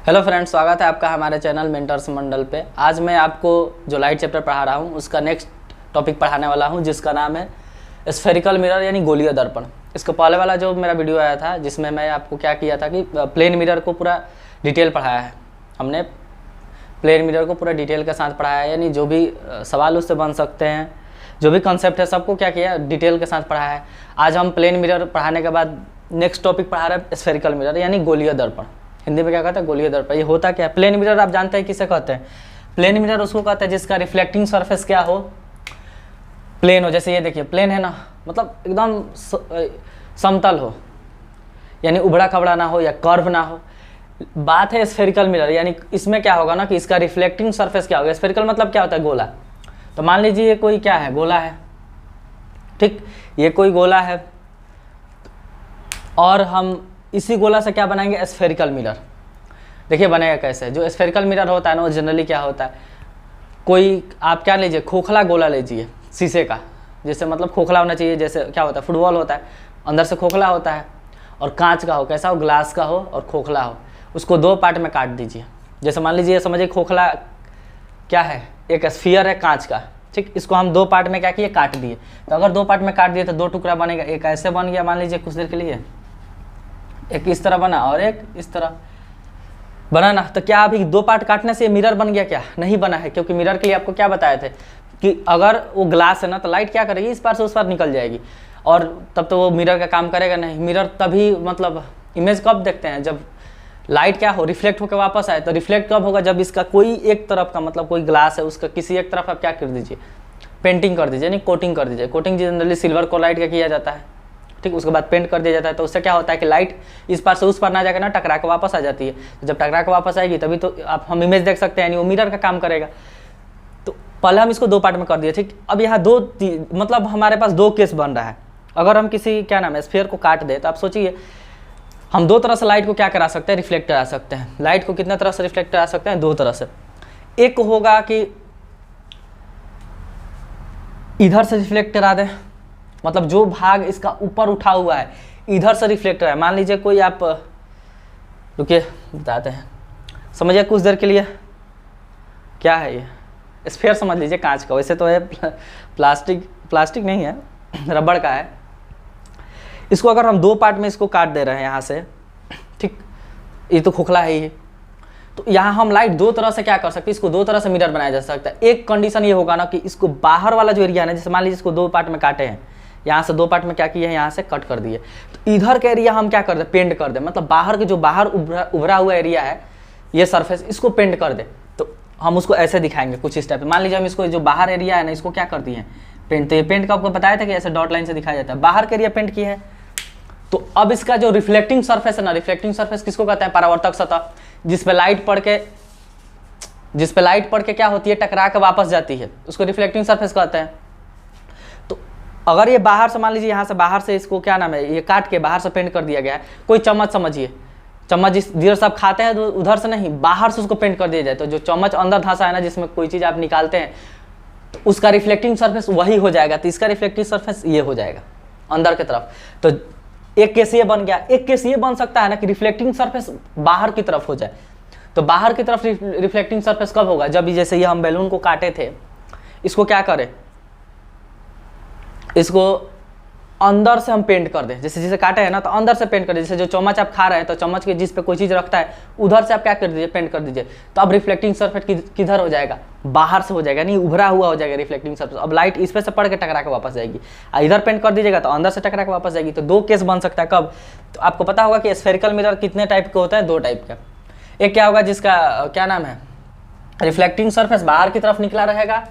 Hello friends, स्वागत है आपका हमारे चैनल मेंटर्स मंडल पे। आज मैं आपको जो लाइट चैप्टर पढ़ा रहा हूँ उसका नेक्स्ट टॉपिक पढ़ाने वाला हूँ, जिसका नाम है स्फेरिकल मिरर यानी गोलीय दर्पण। इसको पहले वाला जो मेरा वीडियो आया था जिसमें मैं आपको क्या किया था कि प्लेन मिरर को पूरा डिटेल पढ़ाया है। हमने प्लेन मिरर को पूरा डिटेल के साथ पढ़ाया है, यानी जो भी सवाल उससे बन सकते हैं, जो भी कॉन्सेप्ट है सबको क्या किया, डिटेल के साथ पढ़ाया है। आज हम प्लेन मिरर पढ़ाने के बाद नेक्स्ट टॉपिक पढ़ा रहे हैं स्फेरिकल मिरर यानी गोलीय दर्पण। हिंदी में क्या कहते हैं, गोलीय दर्पण। ये होता क्या है? प्लेन मिरर आप जानते हैं किसे कहते हैं? प्लेन मिरर उसको कहते हैं जिसका रिफ्लेक्टिंग सरफेस क्या हो, प्लेन हो। जैसे ये देखिए प्लेन है ना, मतलब एकदम समतल हो, यानी उबड़ा खबड़ा ना हो या कर्व ना हो। बात है स्फेरिकल मिरर, यानी इसमें क्या होगा ना कि इसका रिफ्लेक्टिंग सरफेस क्या होगा। स्फेरिकल मतलब क्या होता है? गोला। तो मान लीजिए ये कोई क्या है, गोला है, ठीक, ये कोई गोला है और हम इसी गोला से क्या बनाएंगे, स्फेरिकल मिरर। देखिए बनेगा कैसे। जो स्फेरिकल मिरर होता है ना, वो जनरली क्या होता है, कोई आप क्या लीजिए, खोखला गोला लीजिए शीशे का, जैसे मतलब खोखला होना चाहिए। जैसे क्या होता है, फुटबॉल होता है, अंदर से खोखला होता है, और कांच का हो, कैसा हो, ग्लास का हो और खोखला हो। उसको दो पार्ट में काट दीजिए। जैसे मान लीजिए, समझिए खोखला क्या है, एक स्फीयर है कांच का, ठीक। इसको हम दो पार्ट में क्या किए, काट दिए। तो अगर दो पार्ट में काट दिए तो दो टुकड़ा बनेगा। एक ऐसे बन गया, मान लीजिए कुछ देर के लिए, एक इस तरह बना और एक इस तरह बना ना। तो क्या अभी दो पार्ट काटने से मिरर बन गया? क्या नहीं बना है, क्योंकि मिरर के लिए आपको क्या बताए थे कि अगर वो ग्लास है ना तो लाइट क्या करेगी, इस पार से उस पार निकल जाएगी, और तब तो वो मिरर का काम करेगा नहीं। मिरर तभी मतलब इमेज कब देखते हैं, जब लाइट क्या हो, रिफ्लेक्ट होकर वापस आए। तो रिफ्लेक्ट कब होगा, जब इसका कोई एक तरफ का, मतलब कोई ग्लास है उसका किसी एक तरफ आप क्या कर दीजिए, पेंटिंग कर दीजिए, यानी कोटिंग कर दीजिए। कोटिंग जनरली सिल्वर क्लोराइड का किया जाता है, ठीक। उसके बाद पेंट कर दिया जाता है। तो उससे क्या होता है कि लाइट इस पार से उस पार ना जाकर ना टकरा के वापस आ जाती है। तो जब टकरा के वापस आएगी तभी तो हम इमेज देख सकते हैं, यानी वो मिरर का काम करेगा। तो पहले हम इसको दो पार्ट में कर दिए, ठीक। अब यहाँ मतलब हमारे पास दो केस बन रहा है। अगर हम किसी क्या नाम है स्फीयर को काट दे, तो आप सोचिए हम दो तरह से लाइट को क्या करा सकते हैं, रिफ्लेक्ट करा सकते हैं। लाइट को कितने तरह से रिफ्लेक्ट करा सकते हैं? दो तरह से। एक होगा कि इधर से रिफ्लेक्ट करा दे, मतलब जो भाग इसका ऊपर उठा हुआ है इधर से रिफ्लेक्ट रहा है। मान लीजिए कोई, आप रुकिए बताते हैं, समझिए कुछ देर के लिए, क्या है ये, स्फीयर समझ लीजिए कांच का। वैसे तो है प्लास्टिक नहीं है, रबड़ का है। इसको अगर हम दो पार्ट में इसको काट दे रहे हैं यहाँ से, ठीक, ये तो खोखला है ये। तो यहाँ हम लाइट दो तरह से क्या कर सकते हैं, इसको दो तरह से मिरर बनाया जा सकता है। एक कंडीशन ये होगा ना कि इसको बाहर वाला जो एरिया है, जैसे मान लीजिए इसको दो पार्ट में काटे हैं, यहाँ से दो पार्ट में क्या किए हैं, यहाँ से कट कर दिए। तो इधर का एरिया हम क्या कर दे, पेंट कर दे, मतलब बाहर के जो बाहर उभरा हुआ एरिया है, ये सरफेस, इसको पेंट कर दे। तो हम उसको ऐसे दिखाएंगे कुछ इस टाइप। मान लीजिए हम इसको जो बाहर एरिया है ना, इसको क्या कर दिए हैं, पेंट। तो ये पेंट का आपको बताया था कि ऐसे डॉट लाइन से दिखाया जाता है, बाहर का एरिया पेंट किया है। तो अब इसका जो रिफ्लेक्टिंग सरफेस है ना, रिफ्लेक्टिंग सरफेस किसको कहते हैं, परावर्तक सतह, जिसपे लाइट पड़ के क्या होती है, टकरा के वापस जाती है, उसको रिफ्लेक्टिंग सरफेस कहते हैं। तो अगर ये बाहर से, मान लीजिए यहाँ से बाहर से इसको क्या नाम है, ये काट के बाहर से पेंट कर दिया गया है। कोई चम्मच, समझिए चम्मच जिस धीरे से आप खाते हैं तो उधर से नहीं, बाहर से उसको पेंट कर दिया जाए। तो जो चम्मच अंदर धंसा है ना, जिसमें कोई चीज़ आप निकालते हैं, तो उसका रिफ्लेक्टिंग सरफेस वही हो जाएगा। तो इसका रिफ्लेक्टिव सरफेस ये हो जाएगा अंदर की तरफ। तो एक केस ये बन गया। एक केस ये बन सकता है ना कि रिफ्लेक्टिंग सरफेस बाहर की तरफ हो जाए। तो बाहर की तरफ रिफ्लेक्टिंग सरफेस कब होगा, जब जैसे ये हम बैलून को काटे थे, इसको क्या करें, इसको अंदर से हम पेंट कर दें। जैसे काटे हैं ना, तो अंदर से पेंट कर दीजिए। जैसे जो चम्मच आप खा रहे हैं, तो चम्मच के जिस पे कोई चीज़ रखता है, उधर से आप क्या कर दीजिए, पेंट कर दीजिए। तो अब रिफ्लेक्टिंग सरफेस किधर हो जाएगा, बाहर से हो जाएगा, नहीं उभरा हुआ हो जाएगा रिफ्लेक्टिंग सरफेस। अब लाइट इस पे से पड़ के टकरा के वापस जाएगी। इधर पेंट कर दीजिएगा तो अंदर से टकरा के वापस जाएगी। तो दो केस बन सकता है। कब? तो आपको पता होगा कि स्फेरिकल मिरर कितने टाइप के होते हैं, दो टाइप का। एक क्या होगा जिसका क्या नाम है, रिफ्लेक्टिंग सरफेस बाहर की तरफ निकला रहेगा।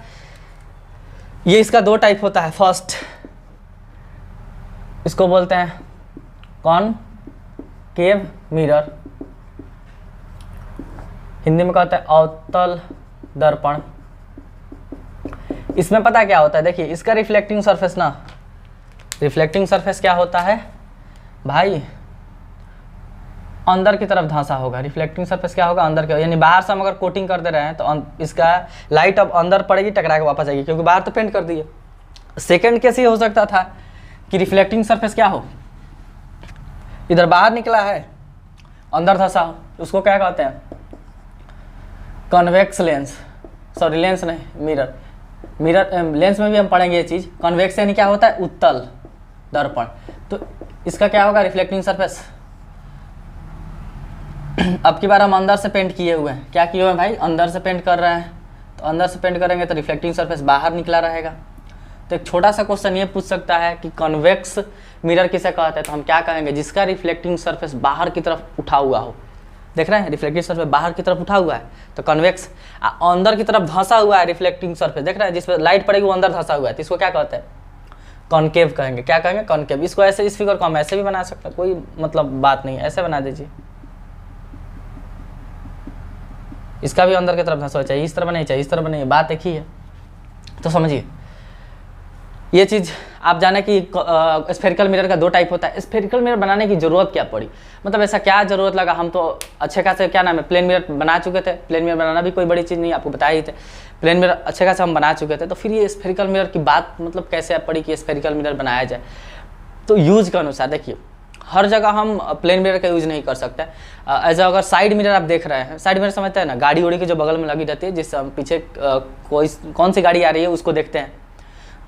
ये इसका दो टाइप होता है। फर्स्ट इसको बोलते हैं कॉनकेव मिरर, हिंदी में कहते हैं अवतल दर्पण। इसमें पता क्या होता है, देखिए इसका रिफ्लेक्टिंग सरफेस ना, रिफ्लेक्टिंग सरफेस क्या होता है भाई, अंदर की तरफ धंसा होगा। रिफ्लेक्टिंग सरफेस क्या होगा, अंदर के, यानी बाहर से हम अगर कोटिंग कर दे रहे हैं तो इसका लाइट अब अंदर पड़ेगी, टकरा के वापस आएगी, क्योंकि बाहर तो पेंट कर दिए। सेकंड केस ये हो सकता था कि रिफ्लेक्टिंग सरफेस क्या हो, इधर बाहर निकला है, अंदर धंसा हो, उसको क्या कहते हैं, कॉन्वेक्स लेंस, सॉरी लेंस नहीं मिरर, लेंस में भी हम पढ़ेंगे ये चीज़। कॉन्वेक्स यानी क्या होता है, उत्तल दर्पण। तो इसका क्या होगा, रिफ्लेक्टिंग सरफेस। अब की बार हम अंदर से पेंट किए हुए हैं, क्या किए हुए हैं भाई, अंदर से पेंट कर रहे हैं। तो अंदर से पेंट करेंगे तो रिफ्लेक्टिंग सरफेस बाहर निकला रहेगा। तो एक छोटा सा क्वेश्चन ये पूछ सकता है कि कॉन्वेक्स मिरर किसे कहते हैं, तो हम क्या कहेंगे, जिसका रिफ्लेक्टिंग सरफेस बाहर की तरफ उठा हुआ हो। देख रहे हैं रिफ्लेक्टिंग सरफेस बाहर की तरफ उठा हुआ है तो कॉन्वेक्स। अंदर की तरफ धंसा हुआ है रिफ्लेक्टिंग सरफेस, देख रहे हैं जिस पर लाइट पड़ेगी वो अंदर धंसा हुआ है, तो इसको क्या कहते हैं, कॉनकेव कहेंगे। क्या कहेंगे, कॉनकेव। इसको ऐसे, इस फिगर को हम ऐसे भी बना सकते हैं, कोई मतलब बात नहीं है, ऐसे बना दीजिए। इसका भी अंदर की तरफ धंसा चाहिए, इस तरफ नहीं चाहिए, इस तरफ नहीं, बात एक ही है। तो समझिए ये चीज़ आप जाने कि स्फेरिकल मिरर का दो टाइप होता है। स्फेरिकल मिरर बनाने की ज़रूरत क्या पड़ी, मतलब ऐसा क्या ज़रूरत लगा, हम तो अच्छे खासे क्या नाम है प्लेन मिरर बना चुके थे। प्लेन मिरर बनाना भी कोई बड़ी चीज़ नहीं, आपको बताया ही थे। प्लेन मिरर अच्छे खासे हम बना चुके थे, तो फिर ये स्फेरिकल मिरर की बात मतलब कैसे पड़ी कि स्फेरिकल मिरर बनाया जाए। तो यूज के अनुसार देखिए, हर जगह हम प्लेन मिरर का यूज़ नहीं कर सकते। एज अगर साइड मिरर आप देख रहे हैं, साइड मिरर समझते हैं ना, गाड़ी उड़ी के जो बगल में लगी रहती है, जिससे हम पीछे कौन सी गाड़ी आ रही है उसको देखते हैं।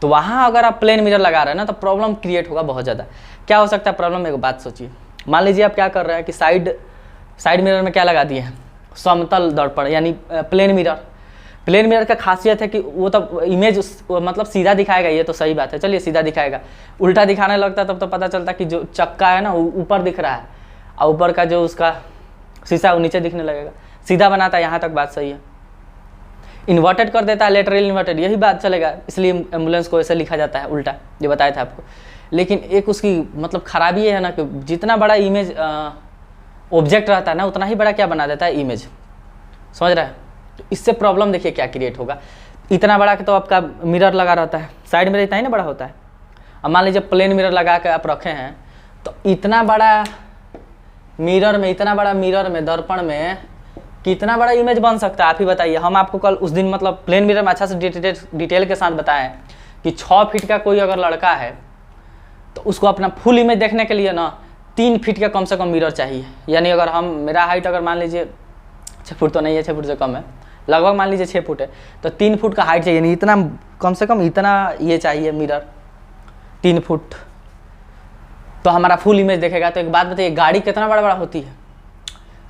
तो वहाँ अगर आप प्लेन मिरर लगा रहे हैं ना तो प्रॉब्लम क्रिएट होगा बहुत ज़्यादा। क्या हो सकता है प्रॉब्लम, एक बात सोचिए, मान लीजिए आप क्या कर रहे हैं कि साइड मिरर में क्या लगा दिए हैं, समतल दर्पण यानी प्लेन मिरर। प्लेन मिरर का खासियत है कि वो तो इमेज मतलब सीधा दिखाएगा, ये तो सही बात है, चलिए सीधा दिखाएगा। उल्टा दिखाने लगता है तब तो पता चलता कि जो चक्का है ना वो ऊपर दिख रहा है और ऊपर का जो उसका शीशा वो नीचे दिखने लगेगा। सीधा बनाता है, यहाँ तक बात सही है। इन्वर्टेड कर देता है, लेटरल इन्वर्टेड, यही बात चलेगा, इसलिए एम्बुलेंस को ऐसे लिखा जाता है उल्टा, जो बताया था आपको। लेकिन एक उसकी मतलब खराबी ये है ना कि जितना बड़ा इमेज ऑब्जेक्ट रहता है ना उतना ही बड़ा क्या बना देता है, इमेज। समझ रहा है, तो इससे प्रॉब्लम देखिए क्या क्रिएट होगा। इतना बड़ा कि तो आपका मिरर लगा रहता है, साइड मिरर इतना ही ना बड़ा होता है। अब मान लीजिए प्लेन मिरर लगा के आप रखे हैं, तो इतना बड़ा मिरर में दर्पण में कितना बड़ा इमेज बन सकता है, आप ही बताइए। हम आपको कल उस दिन मतलब प्लेन मिरर में अच्छा से डिटेल के साथ बताएं कि 6 फीट का कोई अगर लड़का है तो उसको अपना फुल इमेज देखने के लिए ना 3 फीट का कम से कम मिरर चाहिए। यानी अगर मेरा हाइट अगर मान लीजिए 6 फुट तो नहीं है, 6 फुट से कम है, लगभग मान लीजिए 6 फुट है, तो 3 फुट का हाइट चाहिए, नहीं इतना कम से कम इतना ये चाहिए मिरर 3 फुट, तो हमारा फुल इमेज देखेगा। तो एक बात बताइए, गाड़ी कितना बड़ा होती है,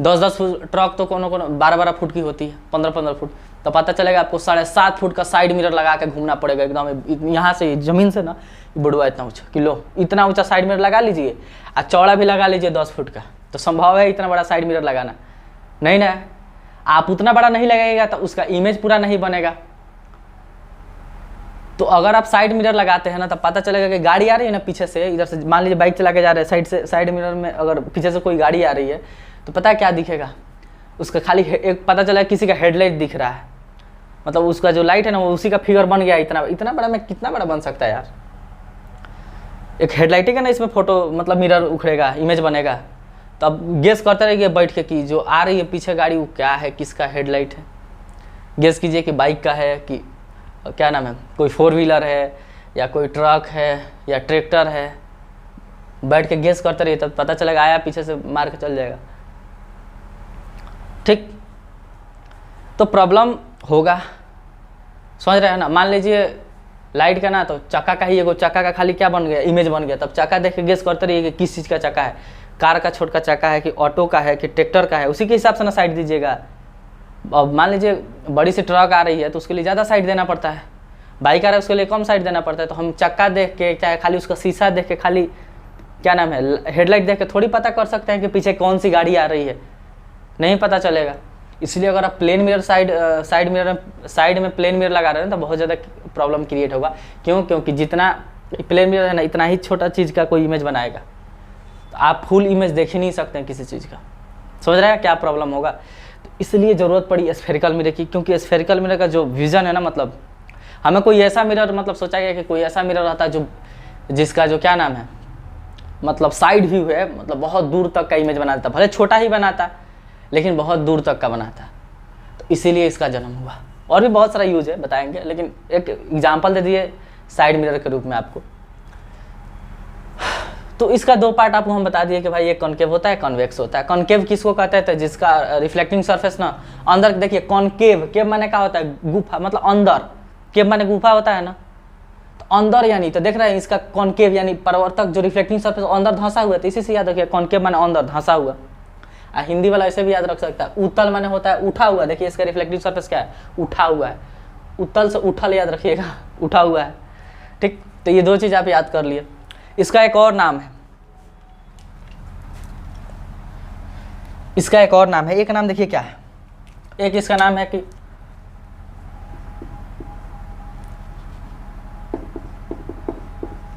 10-10 फुट, ट्रक तो कोनो 12-12 फुट की होती है, 15-15 फुट। तो पता चलेगा आपको 7.5 फुट का साइड मिरर लगा के घूमना पड़ेगा एकदम, यहाँ से जमीन से ना बुढ़वा इतना ऊँचा किलो, इतना ऊँचा साइड मिरर लगा लीजिए और चौड़ा भी लगा लीजिए 10 फुट का, तो संभव है इतना बड़ा साइड मिरर लगाना नहीं ना। आप उतना बड़ा नहीं लगाइएगा तो उसका इमेज पूरा नहीं बनेगा। तो अगर आप साइड मिरर लगाते हैं ना तो पता चलेगा कि गाड़ी आ रही है ना पीछे से, इधर से मान लीजिए बाइक चला के जा रहे हैं, साइड से साइड मिरर में अगर पीछे से कोई गाड़ी आ रही है तो पता है क्या दिखेगा, उसका खाली एक पता चला किसी का हेडलाइट दिख रहा है, मतलब उसका जो लाइट है ना वो उसी का फिगर बन गया। इतना बड़ा में कितना बड़ा बन सकता है यार, एक हेडलाइट है ना, इसमें फोटो मतलब मिरर उखड़ेगा, इमेज बनेगा। तो अब गेस करते रहिए बैठ के कि जो आ रही है पीछे गाड़ी वो क्या है, किसका हेडलाइट है। गेस कीजिए कि बाइक का है कि क्या नाम है, कोई 4 व्हीलर है या कोई ट्रक है या ट्रैक्टर है। बैठ के गेस करते रहिए तब पता चलेगा, आया पीछे से मार के चल जाएगा। ठीक, तो प्रॉब्लम होगा, समझ रहे हैं ना। मान लीजिए लाइट का ना तो चक्का का ही एगो चक्का का खाली क्या बन गया, इमेज बन गया। तब चक्का देख के गेस करते रहिए कि किस चीज़ का चक्का है, कार का छोटा चक्का है कि ऑटो का है कि ट्रैक्टर का है, उसी के हिसाब से ना साइड दीजिएगा। अब मान लीजिए बड़ी सी ट्रक आ रही है तो उसके लिए ज़्यादा साइड देना पड़ता है, बाइक आ रहा है उसके लिए कम साइड देना पड़ता है। तो हम चक्का देख के चाहे खाली उसका शीशा देख के, खाली क्या नाम है हेडलाइट देख के थोड़ी पता कर सकते हैं कि पीछे कौन सी गाड़ी आ रही है, नहीं पता चलेगा। इसलिए अगर आप प्लेन मिरर साइड में प्लेन मिरर लगा रहे हैं तो बहुत ज़्यादा प्रॉब्लम क्रिएट होगा। क्यों? क्योंकि जितना प्लेन मिरर है ना इतना ही छोटा चीज़ का कोई इमेज बनाएगा, तो आप फुल इमेज देख ही नहीं सकते हैं किसी चीज़ का। समझ रहे हैं क्या प्रॉब्लम होगा। तो इसलिए ज़रूरत पड़ी स्फेरिकल मिरर की, क्योंकि स्फेरिकल मिरर का जो विज़न है ना, मतलब हमें कोई ऐसा मिरर मतलब सोचा गया कि कोई ऐसा मिरर रहता है जिसका जो क्या नाम है मतलब साइड व्यू है, मतलब बहुत दूर तक का इमेज बना देता, भले छोटा ही बनाता लेकिन बहुत दूर तक का बनाता। तो इसीलिए इसका जन्म हुआ। और भी बहुत सारा यूज है, बताएंगे, लेकिन एक एग्जांपल दे दिए साइड मिरर के रूप में आपको। तो इसका दो पार्ट आपको हम बता दिए कि भाई ये कॉनकेव होता है, कॉन्वेक्स होता है। कॉनकेव किसको कहते हैं? तो जिसका रिफ्लेक्टिंग सरफेस ना अंदर, देखिए कॉनकेव, केव माने क्या होता है? गुफा, मतलब अंदर, केव माने गुफा होता है ना, तो अंदर यानी, तो देख रहे हैं इसका कॉनकेव यानी परावर्तक जो रिफ्लेक्टिंग सरफेस अंदर धंसा हुआ है, तो इसी से याद रखिए कॉनकेव माने अंदर धंसा हुआ। हिंदी वाला ऐसे भी याद रख सकता है, उत्तल माने होता है उठा हुआ। देखिए इसका रिफ्लेक्टिव सरफेस क्या है? उठा हुआ है। उत्तल से उठल याद रखिएगा, उठा हुआ है। ठीक, तो ये दो चीज आप याद कर लिए। इसका एक और नाम है, इसका एक और नाम है, एक नाम देखिए क्या है, एक इसका नाम है कि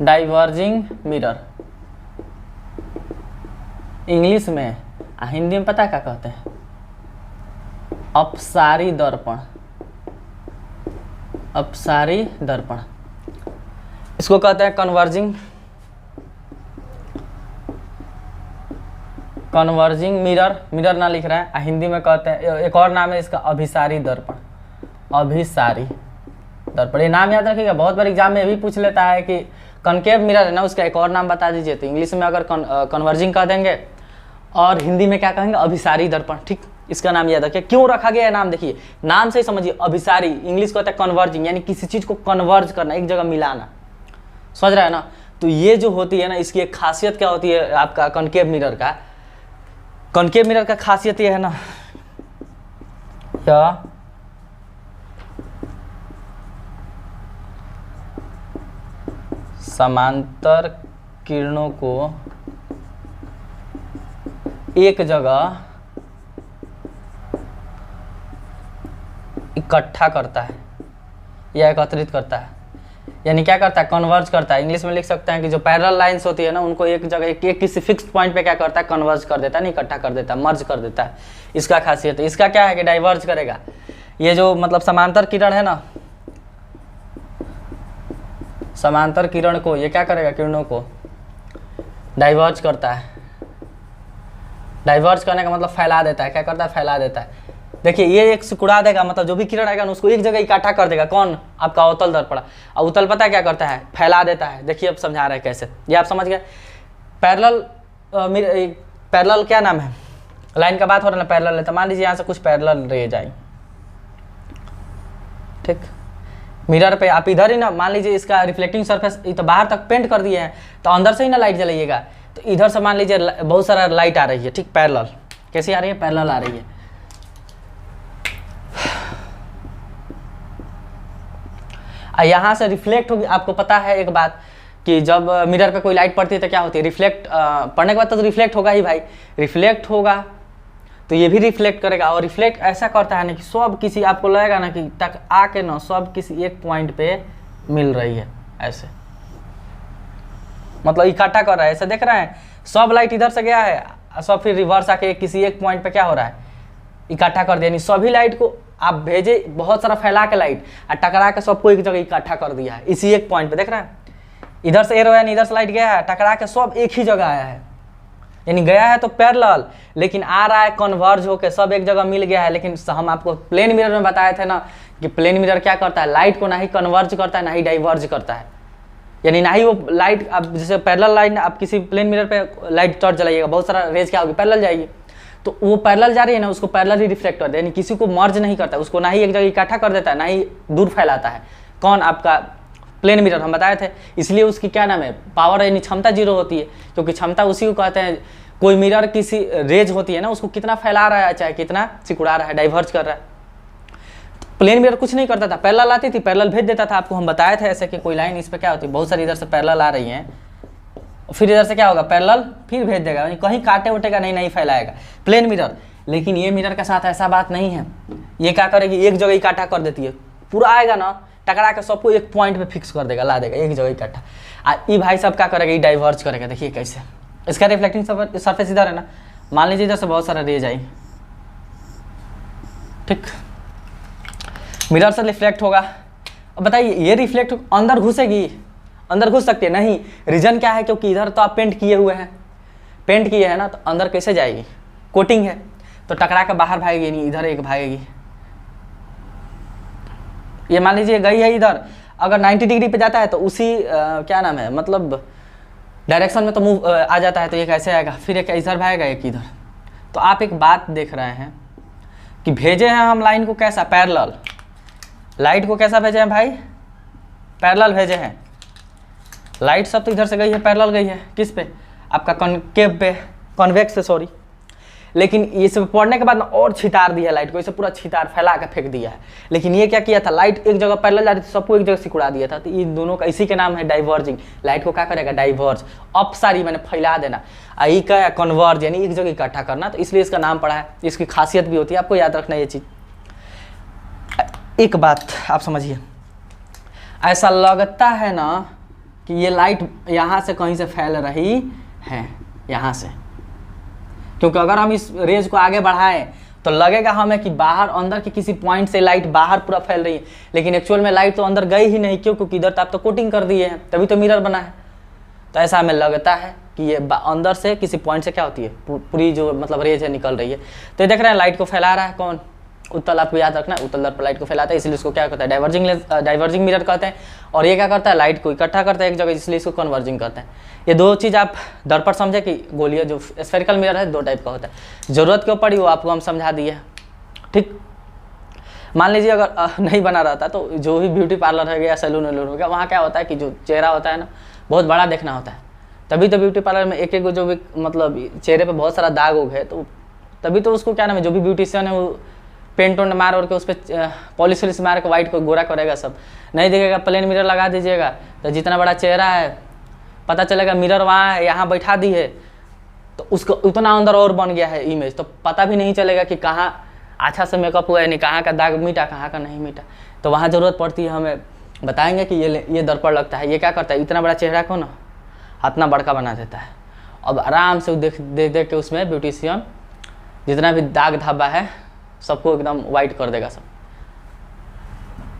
डाइवर्जिंग मिरर, इंग्लिश में, हिंदी में पता है क्या कहते हैं? अपसारी दर्पण, अपसारी दर्पण, इसको कहते हैं कन्वर्जिंग मिरर, मिरर ना लिख रहा है, हिंदी में कहते हैं, एक और नाम है इसका अभिसारी दर्पण, अभिसारी दर्पण। ये नाम याद रखिएगा, बहुत बार एग्जाम में भी पूछ लेता है कि कॉनकेव मिरर है ना, उसका एक और नाम बता दीजिए। तो इंग्लिश में अगर कन्वर्जिंग कह देंगे और हिंदी में क्या कहेंगे? अभिसारी दर्पण। ठीक, इसका नाम याद रखिए। क्यों रखा गया है नाम? देखिए नाम से ही समझिए, अभिसारी, इंग्लिश को होता है कन्वर्जिंग, यानी किसी चीज को कन्वर्ज करना, एक जगह मिलाना, समझ रहा है ना। तो ये जो होती है ना, इसकी एक खासियत क्या होती है आपका कॉनकेव मिरर का? कॉनकेव मिरर का खासियत ये है ना, या समांतर किरणों को एक जगह इकट्ठा करता है या एकत्रित करता है, यानी क्या करता है? कन्वर्ज करता है। इंग्लिश में लिख सकते हैं कि जो पैरेलल लाइंस होती है ना, उनको एक जगह एक किसी फिक्स्ड पॉइंट पे क्या करता है? कन्वर्ज कर देता है, नहीं इकट्ठा कर देता है, मर्ज कर देता है। इसका खासियत है। इसका क्या है कि डाइवर्ज करेगा। ये जो मतलब समांतर किरण है ना, समांतर किरण को ये क्या करेगा? किरणों को डाइवर्ज करता है। डाइवर्ज करने का मतलब फैला देता है। क्या करता है? फैला देता है। देखिए ये एक सिकुड़ा देगा, मतलब जो भी किरण आएगा ना उसको एक जगह इकट्ठा कर देगा। कौन? आपका अवतल दर्पण। और उत्तल पता है क्या करता है? फैला देता है। देखिए अब समझा रहे हैं कैसे, ये आप समझ गए। पैरेलल क्या नाम है? लाइन का बात हो रहा है ना, पैरेलल है, तो मान लीजिए यहाँ से कुछ पैरेलल रेज आई, ठीक, मिरर पे आप इधर ही ना, मान लीजिए इसका रिफ्लेक्टिंग सरफेस तो बाहर तक पेंट कर दिए हैं, तो अंदर से ही ना लाइट जलाइएगा, तो इधर से मान लीजिए बहुत सारा लाइट आ रही है, ठीक, पैरेलल। कैसी आ रही है? पैरेलल आ रही है। यहाँ से रिफ्लेक्ट होगी। आपको पता है एक बात कि जब मिरर पे कोई लाइट पड़ती है तो क्या होती है? रिफ्लेक्ट पड़ने के बाद तो रिफ्लेक्ट होगा ही भाई, रिफ्लेक्ट होगा तो ये भी रिफ्लेक्ट करेगा। और रिफ्लेक्ट ऐसा करता है ना कि सब किसी, आपको लगेगा ना कि टक आके ना सब किसी एक पॉइंट पे मिल रही है, ऐसे मतलब इकट्ठा कर रहा है। ऐसे देख रहे हैं सब लाइट इधर से गया है, सब फिर रिवर्स आके किसी एक पॉइंट पे क्या हो रहा है? इकट्ठा कर दिया। यानी सभी लाइट को आप भेजे बहुत सारा फैला के लाइट और टकरा के सबको एक जगह इकट्ठा कर दिया है इसी एक पॉइंट पे। देख रहे हैं इधर से एरो है, इधर से लाइट गया है, टकरा के सब एक ही जगह आया है। यानी गया है तो पैरेलल, लेकिन आ रहा है कन्वर्ज होकर, सब एक जगह मिल गया है। लेकिन हम आपको प्लेन मिरर में बताए थे ना कि प्लेन मिरर क्या करता है? लाइट को ना ही कन्वर्ज करता है ना ही डाइवर्ज करता है। यानी ना ही वो लाइट, अब जैसे पैरेलल लाइट, आप किसी प्लेन मिरर पे लाइट टॉर्च जलाइएगा, बहुत सारा रेज क्या होगी? पैरेलल जाएगी, तो वो पैरेलल जा रही है ना, उसको पैरेलल ही रिफ्लेक्ट करता है। यानी किसी को मर्ज नहीं करता, उसको ना ही एक जगह इकट्ठा कर देता है ना ही दूर फैलाता है। कौन? आपका प्लेन मिरर, हम बताए थे। इसलिए उसकी क्या नाम है? पावर यानी क्षमता जीरो होती है, क्योंकि क्षमता उसी को कहते हैं। कोई मिरर किसी रेज होती है ना, उसको कितना फैला रहा है, चाहे कितना सिकुड़ा रहा है, डाइवर्ज कर रहा है। प्लेन मिरर कुछ नहीं करता था, पैरेलल आती थी, पैरेलल भेज देता था। आपको हम बताए थे ऐसे कि कोई लाइन इस पर क्या होती है, बहुत सारी इधर से पैरेलल आ रही हैं, फिर इधर से क्या होगा? पैरेलल फिर भेज देगा, यानी कहीं काटे उटेगा नहीं फैलाएगा प्लेन मिरर। लेकिन ये मिरर के साथ ऐसा बात नहीं है। ये क्या करेगी? एक जगह इकट्ठा कर देती है, पूरा आएगा ना टकरा के सबको एक पॉइंट पे फिक्स कर देगा, ला देगा एक जगह इकट्ठा। ये भाई सब क्या करेगा? ये डाइवर्ज करेगा। देखिए कैसे, इसका रिफ्लेक्टिंग सरफेस इधर है ना, मान लीजिए इधर से बहुत सारा रेज आई, ठीक, मिरर से रिफ्लेक्ट होगा। अब बताइए ये रिफ्लेक्ट अंदर घुसेगी? अंदर घुस सकती है? नहीं। रीजन क्या है? क्योंकि इधर तो आप पेंट किए हुए हैं, पेंट किए हैं ना, तो अंदर कैसे जाएगी? कोटिंग है, तो टकरा के बाहर भागेगी, नहीं इधर एक भागेगी। ये मान लीजिए गई है इधर, अगर 90 डिग्री पे जाता है तो उसी क्या नाम है, मतलब डायरेक्शन में तो मूव आ जाता है, तो ये कैसे आएगा, फिर एक इधर भागेगा एक इधर। तो आप एक बात देख रहे हैं कि भेजे हैं हम लाइन को कैसा, पैरेलल। लाइट को कैसा भेजे हैं भाई, पैरेलल भेजे हैं। लाइट सब तो इधर से गई है, पैरेलल गई है किस पे, आपका कॉनकेव पे, कॉन्वेक्स पे सॉरी। लेकिन ये सब पढ़ने के बाद ना और छितार दिया लाइट को, इसे पूरा छितार फैला के फेंक दिया है। लेकिन ये क्या किया था, लाइट एक जगह पैरेलल जा रही थी, सबको एक जगह सिकुड़ा दिया था। तो इन दोनों का इसी के नाम है डाइवर्जिंग। लाइट को क्या करेगा, डाइवर्ज, अपसारी मैंने फैला देना। आई का कन्वर्ज यानी एक जगह इकट्ठा करना, तो इसलिए इसका नाम पड़ा है। इसकी खासियत भी होती है, आपको याद रखना ये चीज़। एक बात आप समझिए, ऐसा लगता है ना कि ये लाइट यहाँ से कहीं से फैल रही है, यहाँ से, क्योंकि अगर हम इस रेज को आगे बढ़ाएं तो लगेगा हमें कि बाहर अंदर के किसी पॉइंट से लाइट बाहर पूरा फैल रही है, लेकिन एक्चुअल में लाइट तो अंदर गई ही नहीं। क्यों, क्योंकि इधर तो आप तो कोटिंग कर दिए हैं, तभी तो मिरर बना है। तो ऐसा हमें लगता है कि ये अंदर से किसी पॉइंट से क्या होती है, पूरी जो मतलब रेज है निकल रही है। तो ये देख रहे हैं लाइट को फैला रहा है कौन, उत्तल। आपको याद रखना है, उत्तल दर्पण लाइट को फैलाता है, इसलिए इसको क्या कहता है, डाइवर्जिंग मिरर कहते हैं। और ये क्या करता है, लाइट को इकट्ठा करता है एक जगह, इसलिए इसको कन्वर्जिंग करते हैं। ये दो चीज़ आप दर्पण समझे कि गोलीय जो स्फेरिकल मिरर है दो टाइप का होता है। ज़रूरत क्यों पड़ी वो आपको हम समझा दिए, ठीक। मान लीजिए अगर नहीं बना रहता तो जो भी ब्यूटी पार्लर है या सैलून वैलून हो गया, वहाँ क्या होता है कि जो चेहरा होता है ना बहुत बड़ा देखना होता है। तभी तो ब्यूटी पार्लर में एक एक जो भी मतलब चेहरे पे बहुत सारा दाग उग है, तो तभी तो उसको क्या नाम है, जो भी ब्यूटिशियन है वो पेंट वेंट मार और के उस पर पॉलिश वॉलिश मार के वाइट को गोरा करेगा। सब नहीं दिखेगा, प्लेन मिरर लगा दीजिएगा तो जितना बड़ा चेहरा है पता चलेगा मिरर वहाँ है, यहाँ बैठा दी है तो उसको उतना अंदर और बन गया है इमेज, तो पता भी नहीं चलेगा कि कहाँ अच्छा से मेकअप हुआ है, नहीं कहाँ का दाग मीटा कहाँ का नहीं मीटा। तो वहाँ ज़रूरत पड़ती है हमें बताएंगे कि ये दर्पण लगता है, ये क्या करता है, इतना बड़ा चेहरा को ना इतना बड़का बना देता है। अब आराम से देख के उसमें ब्यूटिशियन जितना भी दाग धब्बा है सबको एकदम वाइट कर देगा। सब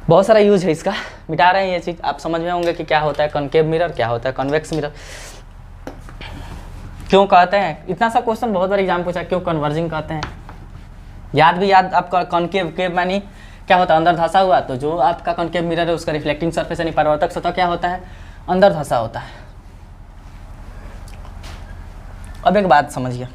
बहुत सारा यूज है इसका, मिटा रहे हैं ये चीज़। आप समझ में होंगे कि क्या होता है कॉनकेव मिरर, क्या होता है कॉन्वेक्स मिरर, क्यों कहते हैं। इतना सा क्वेश्चन बहुत बार एग्जाम पूछा, क्यों कन्वर्जिंग कहते हैं। याद आपका कॉनकेव केव मानी क्या होता है, अंदर धंसा हुआ। तो जो आपका कॉनकेव मिरर है उसका रिफ्लेक्टिंग सरफेस यानी परावर्तक सतह क्या होता है, अंदर धंसा होता है। अब एक बात समझिए,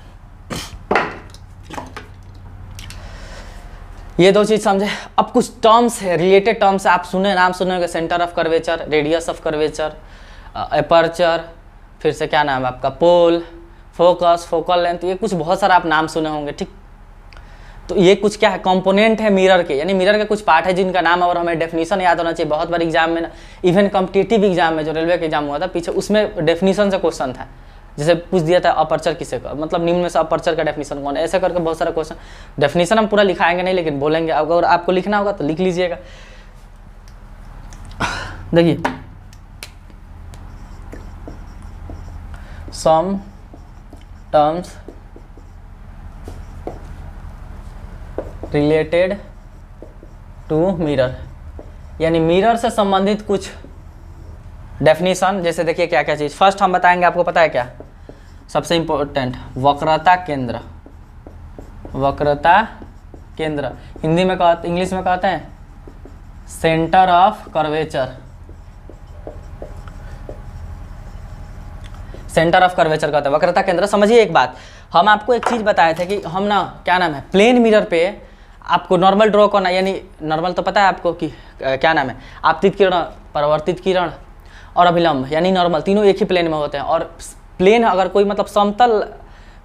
ये दो चीज़ समझे। अब कुछ टर्म्स है, रिलेटेड टर्म्स आप सुने, नाम सुने होंगे, centre of curvature, radius of curvature, aperture, फिर से क्या नाम है आपका, पोल, फोकस, फोकल लेंथ, ये कुछ बहुत सारा आप नाम सुने होंगे, ठीक। तो ये कुछ क्या है, कंपोनेंट है मिरर के, यानी मिरर के कुछ पार्ट है जिनका नाम और हमें डेफिनेशन याद होना चाहिए। बहुत बार एग्जाम में ना, इवन कॉम्पिटिटिव एग्जाम में जो रेलवे का एग्जाम हुआ था पीछे, उसमें डेफिनेशन से क्वेश्चन था। जैसे पूछ दिया था अपर्चर किसे का, मतलब निम्न में से अपर्चर का डेफिनेशन कौन है, ऐसे करके बहुत सारा क्वेश्चन। डेफिनेशन हम पूरा लिखाएंगे नहीं, लेकिन बोलेंगे। अगर आपको लिखना होगा तो लिख लीजिएगा। देखिए, some terms related to mirror, यानी मिरर से संबंधित कुछ डेफिनेशन। जैसे देखिए क्या क्या चीज़, फर्स्ट हम बताएंगे, आपको पता है क्या सबसे इंपॉर्टेंट, वक्रता केंद्र। वक्रता केंद्र हिंदी में कहते, इंग्लिश में कहते हैं centre of curvature. Centre of curvature कहते हैं वक्रता केंद्र। समझिए एक बात, हम आपको एक चीज़ बताए थे कि हम ना क्या नाम है, प्लेन मिरर पे आपको नॉर्मल ड्रॉ करना, यानी नॉर्मल तो पता है आपको कि क्या नाम है, आपतित किरण, परावर्तित किरण और अभिलंब, यानी नॉर्मल, तीनों एक ही प्लेन में होते हैं। और प्लेन अगर कोई मतलब समतल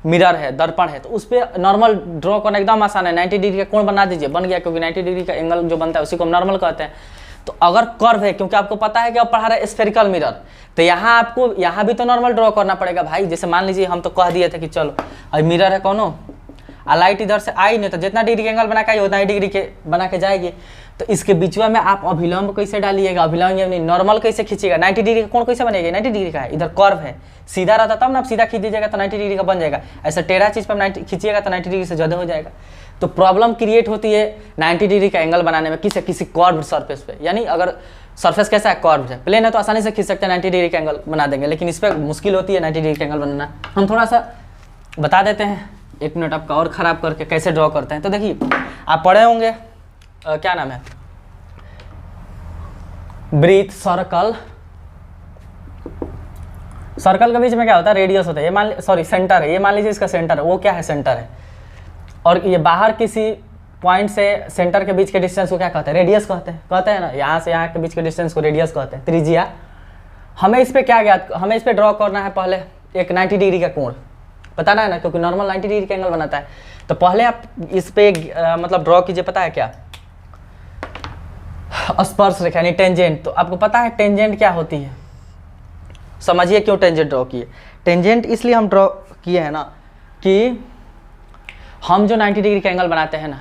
मिरर है, दर्पण है, तो उस पर नॉर्मल ड्रॉ करना एकदम आसान है। 90 डिग्री का कोण बना दीजिए, बन गया, क्योंकि 90 डिग्री का एंगल जो बनता है उसी को हम नॉर्मल कहते हैं। तो अगर कर्व है, क्योंकि आपको पता है कि आप पढ़ा रहे हैं स्फेरिकल मिरर, तो यहाँ आपको यहाँ भी तो नॉर्मल ड्रॉ करना पड़ेगा भाई। जैसे मान लीजिए हम तो कह दिए थे कि चलो अब मिरर है कौनो, लाइट इधर से आई नहीं तो जितना डिग्री के एंगल बना के आई उतना ही डिग्री के बना के जाएगी। तो इसके बीचवा में आप अभिलंब कैसे डालिएगा, अभिलंब यानी नॉर्मल कैसे खींचिएगा, 90 डिग्री का कोण कैसे बनेगा, 90 डिग्री का है, इधर कर्व है, सीधा रहता तब ना आप सीधा खींच दीजिएगा तो 90 डिग्री का बन जाएगा। ऐसा टेढ़ा चीज़ पर 90 खींचिएगा तो 90 डिग्री से ज़्यादा हो जाएगा। तो प्रॉब्लम क्रिएट होती है 90 डिग्री का एंगल बनाने में, किसी कर्व सरफेस पे। यानी अगर सरफेस कैसा है, कर्व है, प्लेन है तो आसानी से खींच सकते हैं, 90 डिग्री का एंगल बना देंगे। लेकिन इस पर मुश्किल होती है 90 डिग्री का एंगल बनाना। हम थोड़ा सा बता देते हैं, एक मिनट आपका और ख़राब करके कैसे ड्रॉ करते हैं। तो देखिए आप पढ़े होंगे क्या नाम है, ब्रीथ सर्कल, सर्कल के बीच में क्या होता है, रेडियस होता है, ये मान सॉरी सेंटर है, ये मान लीजिए इसका सेंटर है, वो क्या है, सेंटर है। और ये बाहर किसी पॉइंट से सेंटर के बीच के डिस्टेंस को क्या कहते हैं, रेडियस कहते हैं ना, यहाँ से यहाँ के बीच के डिस्टेंस को रेडियस कहते हैं, त्रिज्या। हमें इस पर क्या ज्ञात, हमें इस पर ड्रॉ करना है पहले एक 90 डिग्री का कोण बताना है ना, क्योंकि नॉर्मल 90 डिग्री का एंगल बनाता है। तो पहले आप इस पे मतलब ड्रॉ कीजिए, पता है क्या, स्पर्श रेखा यानी टेंजेंट। तो आपको पता है टेंजेंट क्या होती है, समझिए क्यों टेंजेंट ड्रॉ किए। टेंजेंट इसलिए हम ड्रॉ किए हैं ना कि हम जो 90 डिग्री का एंगल बनाते हैं ना,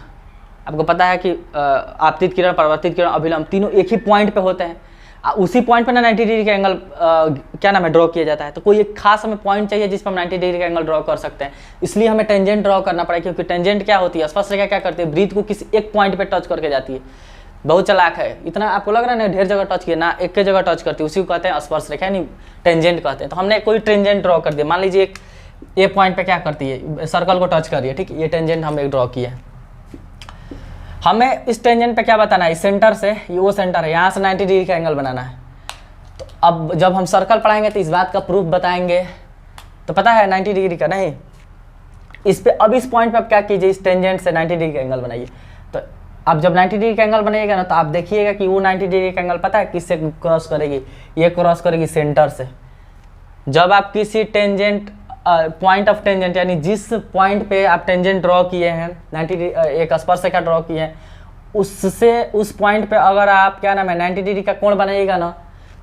आपको पता है कि आपतित किरण, परावर्तित किरण, अभिलंब तीनों एक ही पॉइंट पे होते हैं। उसी पॉइंट पे ना 90 डिग्री का एंगल क्या नाम है, ड्रॉ किया जाता है। तो कोई एक खास हमें पॉइंट चाहिए जिस पर हम 90 डिग्री का एंगल ड्रॉ कर सकते हैं, इसलिए हमें टेंजेंट ड्रॉ करना पड़ेगा। क्योंकि टेंजेंट क्या होती है, स्पर्श रेखा क्या करती है, वृत्त को किसी एक पॉइंट पे टच करके जाती है। बहुत चालाक है, इतना आपको लग रहा है ना ढेर जगह टच किया ना, एक के जगह टच करती है, उसी को कहते हैं स्पर्श रेखा यानी टेंजेंट कहते हैं। तो हमने कोई टेंजेंट ड्रॉ कर दिया, मान लीजिए एक ए पॉइंट पे क्या करती है, सर्कल को टच कर रही है, ठीक है, ये टेंजेंट हम एक ड्रॉ किया है। हमें इस टेंजेंट पे क्या बताना है, इस सेंटर से, ये वो सेंटर है, यहाँ से 90 डिग्री का एंगल बनाना है। तो अब जब हम सर्कल पढ़ाएंगे तो इस बात का प्रूफ बताएंगे। तो पता है 90 डिग्री का नहीं, इस पे अब इस पॉइंट पे आप क्या कीजिए, इस टेंजेंट से 90 डिग्री का एंगल बनाइए। तो अब जब 90 डिग्री का एंगल बनाइएगा ना, तो आप देखिएगा कि वो 90 डिग्री का एंगल पता है किससे क्रॉस करेगी, ये क्रॉस करेगी सेंटर से। जब आप किसी टेंजेंट पॉइंट ऑफ टेंजेंट यानी जिस पॉइंट पे आप टेंजेंट ड्रॉ किए हैं, 90 एक स्पर्श रेखा ड्रॉ किए हैं, उससे उस पॉइंट पे अगर आप क्या नाम है 90 डिग्री का कोण बनाइएगा ना,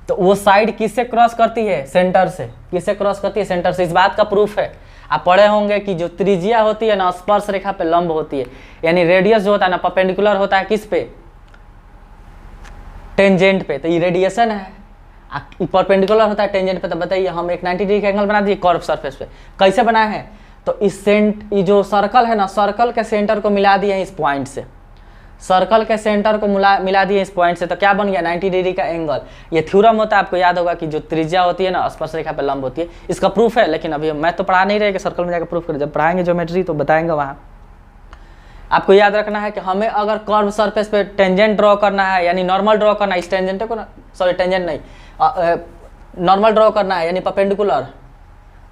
तो वो साइड किससे क्रॉस करती है, सेंटर से। किससे क्रॉस करती है, सेंटर से। इस बात का प्रूफ है, आप पढ़े होंगे कि जो त्रिज्या होती है ना, स्पर्श रेखा पे लंब होती है, यानी रेडियस जो होता है ना, परपेंडिकुलर होता है किस पे, टेंजेंट पे। तो ये रेडिएशन है, परपेंडिकुलर होता है टेंजेंट पे। तो बताइए हम एक 90 डिग्री का एंगल बना दिए कर्व सरफेस पे, कैसे बनाए हैं, तो इस ये जो सर्कल है ना, सर्कल के सेंटर को मिला दिए हैं इस पॉइंट से, सर्कल के सेंटर को मिला दिए इस पॉइंट से। तो क्या बन गया, 90 डिग्री का एंगल। ये थ्योरम होता है, आपको याद होगा कि जो त्रिज्या होती है ना, स्पर्श रेखा पे लंब होती है, इसका प्रूफ है। लेकिन अभी मैं तो पढ़ा नहीं रहे कि सर्कल में जाकर प्रूफ करें, जब पढ़ाएंगे ज्योमेट्री तो बताएंगे वहाँ। आपको याद रखना है कि हमें अगर कर्व सरफेस पे टेंजेंट ड्रॉ करना है, यानी नॉर्मल ड्रॉ करना है, इस टेंजेंट को ना, सॉरी टेंजेंट नहीं, नॉर्मल ड्रॉ करना है यानी परपेंडिकुलर,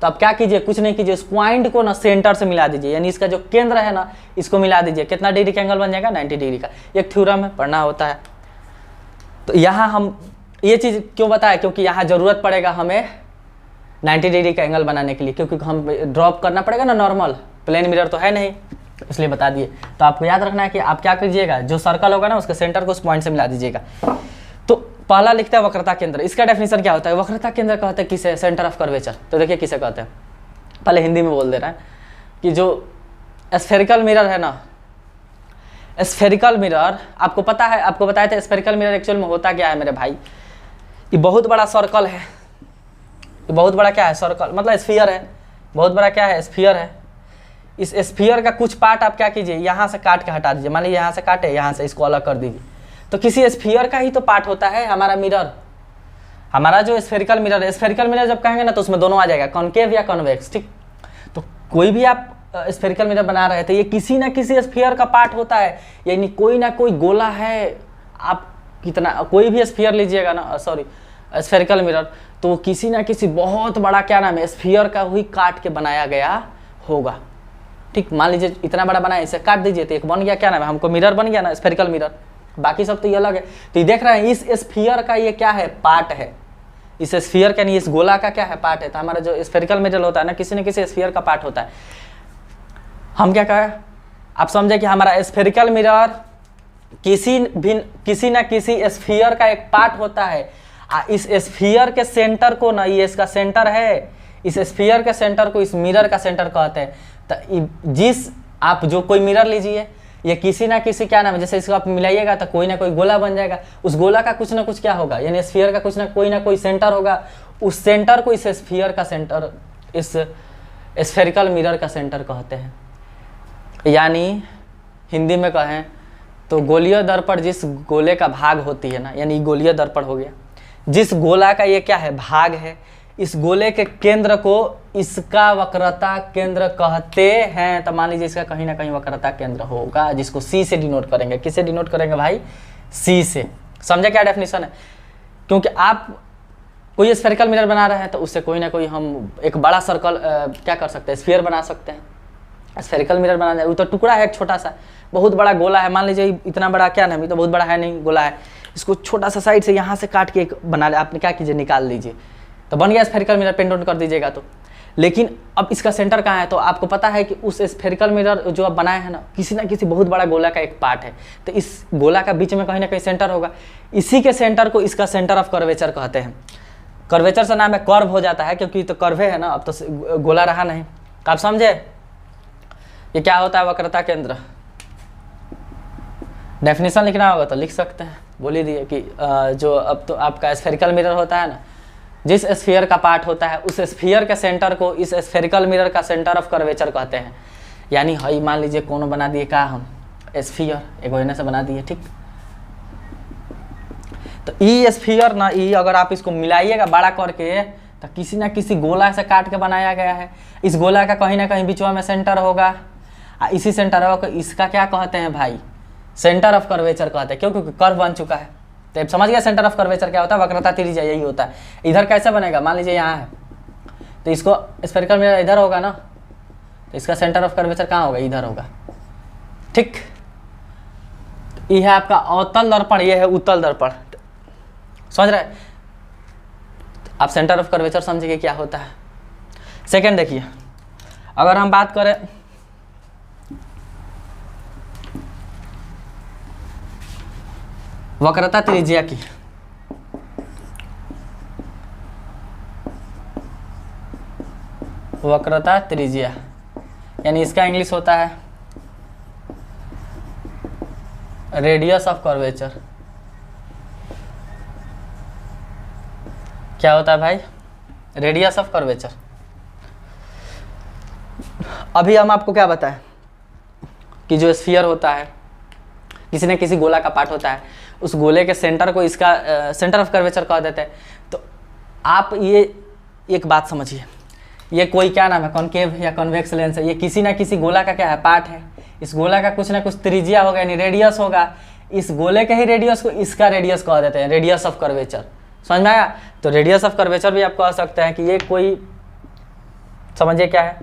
तो आप क्या कीजिए, कुछ नहीं कीजिए, इस पॉइंट को ना सेंटर से मिला दीजिए, यानी इसका जो केंद्र है ना, इसको मिला दीजिए। कितना डिग्री का एंगल बन जाएगा, 90 डिग्री का। एक थ्योरम है, पढ़ना होता है। तो यहाँ हम ये चीज़ क्यों बताया, क्योंकि यहाँ जरूरत पड़ेगा हमें 90 डिग्री का एंगल बनाने के लिए, क्योंकि हम ड्रॉप करना पड़ेगा ना, नॉर्मल प्लेन मिरर तो है नहीं, इसलिए बता दिए। तो आपको याद रखना है कि आप क्या कीजिएगा, जो सर्कल होगा ना, उसके सेंटर को उस पॉइंट से मिला दीजिएगा। तो पहला लिखते हैं वक्रता केंद्र। इसका डेफिनेशन क्या होता है, वक्रता केंद्र कहते हैं किसे, सेंटर ऑफ कर्वेचर। तो देखिए किसे कहते हैं, पहले हिंदी में बोल दे रहा है कि जो स्फेरिकल मिरर है ना, स्फेरिकल मिरर, आपको पता है, आपको बताया था स्फेरिकल मिरर एक्चुअल में होता क्या है मेरे भाई। ये बहुत बड़ा सर्कल है, ये बहुत बड़ा क्या है, सर्कल मतलब स्फीयर है, बहुत बड़ा क्या है, स्फीयर है। इस स्फीयर का कुछ पार्ट आप क्या कीजिए, यहाँ से काट के हटा दीजिए। मान लीजिए यहाँ से काटे, यहाँ से इसको अलग कर दीजिए, तो किसी स्फीयर का ही तो पार्ट होता है हमारा मिरर, हमारा जो स्फेरिकल मिरर है। स्फेरिकल मिरर जब कहेंगे ना, तो उसमें दोनों आ जाएगा, कॉनकेव या कॉन्वेक्स, ठीक। तो कोई भी आप स्फेरिकल मिरर बना रहे थे, ये किसी ना किसी स्फीयर का पार्ट होता है, यानी कोई ना कोई गोला है। आप कितना कोई भी स्फीयर लीजिएगा ना, सॉरी स्फेरिकल मिरर, तो किसी ना किसी बहुत बड़ा क्या नाम है, स्फीयर का ही काट के बनाया गया होगा, ठीक। मान लीजिए इतना बड़ा बनाया, इसे काट दीजिए तो एक बन गया क्या नाम है, हमको मिरर बन गया ना, स्फेरिकल मिरर। बाकी सब तो ये अलग है। तो ये देख रहे हैं, इस स्फीयर का ये क्या है, पार्ट है। इस स्फीयर का नहीं, इस गोला का क्या है, पार्ट है। तो हमारा जो स्फेरिकल मिरर होता है ना, किसी न किसी स्फीयर का पार्ट होता है। हम क्या कहें, आप समझे कि हमारा स्फेरिकल मिरर किसी न किसी स्फीयर का एक पार्ट होता है। इस स्फीयर के सेंटर को ना, ये इसका सेंटर है, इस स्फीयर के सेंटर को इस मिरर का सेंटर कहते हैं। तो जिस आप जो कोई मिरर लीजिए, ये किसी ना किसी क्या नाम है, जैसे इसको आप मिलाइएगा तो कोई ना कोई गोला बन जाएगा। उस गोला का कुछ ना कुछ क्या होगा, यानी स्फीयर का कुछ ना कोई सेंटर होगा। उस सेंटर को इस स्फीयर का सेंटर, इस स्फेरिकल मिरर का सेंटर कहते हैं। यानी हिंदी में कहें तो गोलीय दर्पण जिस गोले का भाग होती है ना, यानी गोलीय दर्पण हो गया, जिस गोला का ये क्या है, भाग है, इस गोले के केंद्र को इसका वक्रता केंद्र कहते हैं। तो मान लीजिए इसका कहीं ना कहीं वक्रता केंद्र होगा, जिसको सी से डिनोट करेंगे। किससे डिनोट करेंगे भाई, सी से। समझे क्या डेफिनेशन है, क्योंकि आप कोई स्फेरिकल मिरर बना रहा है तो उससे कोई ना कोई हम एक बड़ा सर्कल क्या कर सकते हैं, स्फीयर बना सकते हैं। स्फेरिकल मिरर बनाना है, वो तो टुकड़ा है एक छोटा सा, बहुत बड़ा गोला है, मान लीजिए इतना बड़ा क्या नाम, ये तो बहुत बड़ा है नहीं, गोला है, इसको छोटा सा साइड से यहाँ से काट के एक बना ले, आपने क्या कीजिए निकाल लीजिए, तो बन गया स्फेरिकल मिरर, पेंट आउट कर दीजिएगा तो। लेकिन अब इसका सेंटर कहाँ है, तो आपको पता है कि उस स्फेरिकल मिरर जो आप बनाए हैं ना किसी बहुत बड़ा गोला का एक पार्ट है, तो इस गोला का बीच में कहीं ना कहीं सेंटर होगा, इसी के सेंटर को इसका सेंटर ऑफ कर्वेचर कहते हैं। कर्वेचर से नाम है कर्व हो जाता है, क्योंकि तो कर्वे है ना, अब तो गोला रहा नहीं। आप समझे ये क्या होता है वक्रता केंद्र? डेफिनेशन लिखना होगा तो लिख सकते हैं, बोल ही दिए कि जो अब तो आपका स्फेरिकल मिरर होता है ना, जिस स्फीयर का पार्ट होता है उस स्फीयर के सेंटर को इस स्फेरिकल मिरर का सेंटर ऑफ कर्वेचर कहते हैं। यानी हई मान लीजिए कौन बना दिए का हम स्फीयर, एक वजह से बना दिए, ठीक। तो ई स्फीयर ना, ई अगर आप इसको मिलाइएगा बड़ा करके तो किसी ना किसी गोला से काट के बनाया गया है। इस गोला का कहीं ना कहीं बीचवा में सेंटर होगा, इसी सेंटर को इसका क्या कहते हैं भाई, सेंटर ऑफ कर्वेचर कहते हैं, क्योंकि कर्व बन चुका है। तो अब समझ गया सेंटर ऑफ कर्वेचर क्या होता है, वक्रता त्रिज्या यही होता है। इधर कैसे बनेगा, मान लीजिए यहाँ है तो इसको स्फेरिकल मिरर इधर होगा ना, तो इसका सेंटर ऑफ कर्वेचर कहाँ होगा, इधर होगा, ठीक। ये है आपका अवतल दर्पण, ये है उत्तल दर्पण, समझ रहे हैं आप? सेंटर ऑफ कर्वेचर समझिए क्या होता है। सेकंड देखिए, अगर हम बात करें वक्रता त्रिज्या की, वक्रता त्रिज्या यानी इसका इंग्लिश होता है रेडियस ऑफ कर्वेचर। क्या होता है भाई, रेडियस ऑफ कर्वेचर। अभी हम आपको क्या बताएं कि जो स्फीयर होता है किसी न किसी गोला का पार्ट होता है, उस गोले के सेंटर को इसका सेंटर ऑफ कर्वेचर कह देते हैं। तो आप ये एक बात समझिए, ये कोई क्या नाम है, कॉनकेव या कॉन्वेक्स लेंस है, ये किसी ना किसी गोला का क्या है, पार्ट है। इस गोला का कुछ ना कुछ त्रिज्या होगा यानी रेडियस होगा, इस गोले के ही रेडियस को इसका रेडियस कह देते हैं, रेडियस ऑफ कर्वेचर। समझ में आया? तो रेडियस ऑफ कर्वेचर भी आप कह सकते हैं कि ये कोई, समझिए क्या है,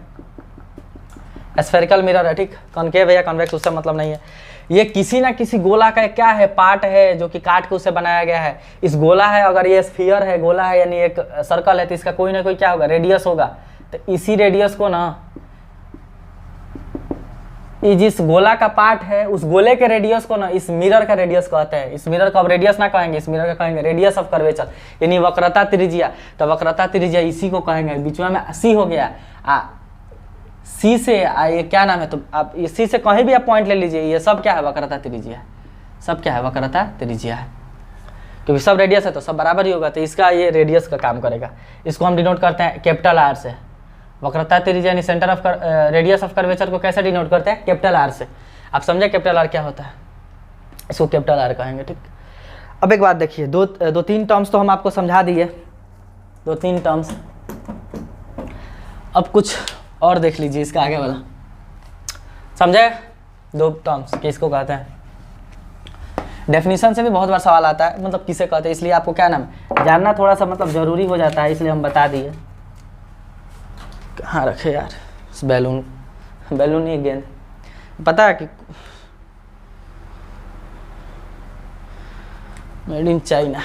स्फेरिकल मिरर है, ठीक। कॉनकेव है या कॉन्वेक्स उससे मतलब नहीं है, ये किसी ना किसी गोला का क्या है, पार्ट है जो कि काट के उसे बनाया गया है। इस गोला है, अगर ये स्फीयर है, गोला है यानी एक सर्कल है, तो इसका कोई ना कोई क्या होगा, रेडियस होगा। तो इसी रेडियस को ना, जिस गोला का पार्ट है उस गोले के रेडियस को ना इस मिरर का रेडियस कहते हैं। इस मिरर को अब रेडियस ना कहेंगे, इस मिरर का कहेंगे रेडियस ऑफ कर्वेचर यानी वक्रता त्रिज्या। तो वक्रता त्रिज्या इसी को कहेंगे, बीच में सी हो गया, सी से ये क्या नाम है, तो आप इसी से कहीं भी आप पॉइंट ले लीजिए, ये सब क्या है, वक्रता त्रिज्या है, सब क्या है, वक्रता त्रिज्या है, क्योंकि सब रेडियस है तो सब बराबर ही होगा। तो इसका ये रेडियस का काम करेगा। इसको हम डिनोट करते हैं कैपिटल आर से। वक्रता त्रिज्या यानी centre of radius of curvature को कैसे डिनोट करते हैं, कैपिटल आर से। आप समझे कैपिटल आर क्या होता है, इसको कैपिटल आर कहेंगे, ठीक। अब एक बात देखिए, दो तीन टर्म्स तो हम आपको समझा दिए, 2-3 टर्म्स। अब कुछ और देख लीजिए इसका आगे वाला, समझे? 2 टर्म्स किसको कहते हैं, डेफिनेशन से भी बहुत बार सवाल आता है, मतलब किसे कहते हैं, इसलिए आपको क्या नाम जानना थोड़ा सा मतलब जरूरी हो जाता है, इसलिए हम बता दिए। कहाँ रखे यार बैलून, बैलून नहीं गेंद, पता है कि मेड इन चाइना।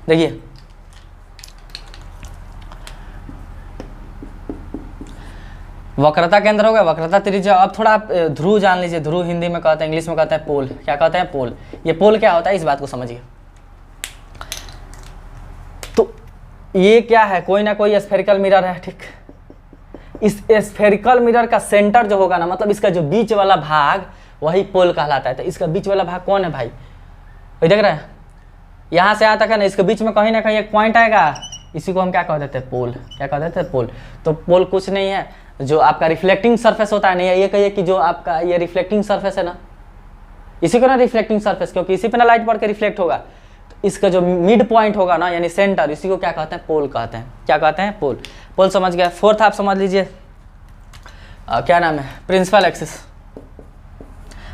देखिए वक्रता केंद्र हो गया, वक्रता त्रिज्या। अब थोड़ा आप ध्रुव जान लीजिए, ध्रुव हिंदी में कहते हैं, इंग्लिश में कहते हैं पोल। क्या कहते हैं, पोल। ये पोल क्या होता है इस बात को समझिए। तो ये क्या है, कोई ना कोई स्फेरिकल मिरर है, ठीक। इस स्फेरिकल मिरर का सेंटर जो होगा ना, मतलब इसका जो बीच वाला भाग वही पोल कहलाता है। तो इसका बीच वाला भाग कौन है भाई, वही देख रहे हैं, यहाँ से यहाँ तक है ना, इसके बीच में कहीं ना कहीं एक पॉइंट आएगा, इसी को हम क्या कह देते हैं, पोल। क्या कह देते हैं, पोल। तो पोल कुछ नहीं है, जो आपका रिफ्लेक्टिंग सरफेस होता है, नहीं ये कहिए कि जो आपका ये रिफ्लेक्टिंग सरफेस है ना, इसी को ना रिफ्लेक्टिंग सरफेस, क्योंकि इसी पे ना लाइट पड़ के रिफ्लेक्ट होगा। तो इसका जो मिड पॉइंट होगा ना यानी सेंटर, इसी को क्या कहते हैं, पोल कहते हैं। क्या कहते हैं, पोल। पोल समझ गया। फोर्थ आप समझ लीजिए, क्या नाम है, प्रिंसिपल एक्सिस।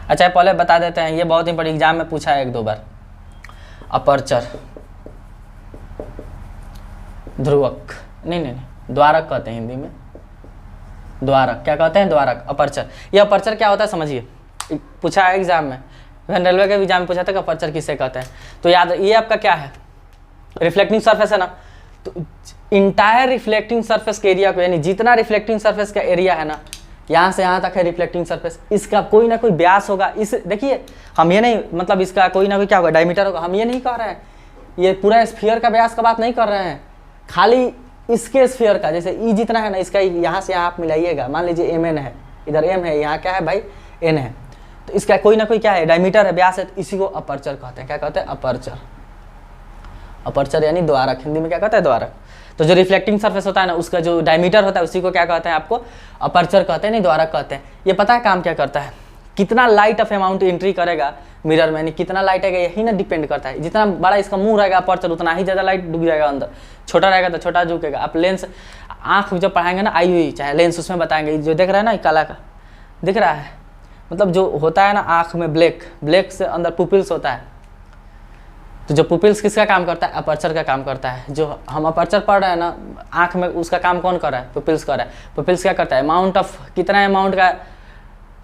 अच्छा पहले बता देते हैं, ये बहुत इंपॉर्टेंट, एग्जाम में पूछा है 1-2 बार। अपर्चर ध्रुवक, नहीं, द्वारक कहते हैं हिंदी में, द्वारक क्या कहते हैं, द्वारक, अपर्चर। ये अपर्चर क्या होता है समझिए, पूछा है एग्जाम में, रेलवे के एग्जाम में पूछा था कि अपर्चर किसे कहते हैं। तो याद, ये आपका क्या है, रिफ्लेक्टिंग सरफेस है ना, तो इंटायर रिफ्लेक्टिंग सरफेस के एरिया को, यानी जितना रिफ्लेक्टिंग सरफेस का एरिया है ना, यहाँ से यहाँ तक है रिफ्लेक्टिंग सरफेस, इसका कोई ना कोई व्यास होगा। इस देखिए हम ये नहीं, मतलब इसका कोई ना कोई क्या होगा, डायमीटर होगा, हम ये नहीं कह रहे हैं, ये पूरा स्फीयर का व्यास का बात नहीं कर रहे हैं, खाली इसके स्फीयर का, जैसे ई जितना है ना, इसका यहाँ से यहाँ आप मिलाइएगा, मान लीजिए एम एन है, इधर एम है, यहाँ क्या है भाई एन है, तो इसका कोई ना कोई क्या है, डायमीटर है, व्यास है, तो इसी को अपर्चर कहते हैं। क्या कहते हैं, अपर्चर। अपर्चर यानी द्वारक, हिंदी में क्या कहते हैं, द्वारक। तो जो रिफ्लेक्टिंग सरफेस होता है ना, उसका जो डायमीटर होता है उसी को क्या कहते हैं, आपको अपर्चर कहते हैं, नहीं द्वारक कहते हैं। ये पता है काम क्या करता है, कितना लाइट ऑफ अमाउंट एंट्री करेगा मिरर में, यानी कितना लाइट आएगा यही ना डिपेंड करता है। जितना बड़ा इसका मुंह रहेगा अपर्चर, उतना ही ज़्यादा लाइट डूब जाएगा अंदर, छोटा रहेगा तो छोटा झुकेगा। आप लेंस, आँख जब पढ़ाएंगे ना IUI चाहे लेंस, उसमें बताएंगे, जो देख रहा है ना काला का दिख रहा है, मतलब जो होता है ना आँख में ब्लैक से अंदर पुपिल्स होता है, तो जो पुपिल्स किसका काम करता है, अपर्चर का काम करता है। जो हम अपर्चर पढ़ रहे हैं ना आँख में, उसका काम कौन कर रहा है, पुपिल्स कर रहा है। पुपिल्स क्या करता है, अमाउंट ऑफ, कितना अमाउंट का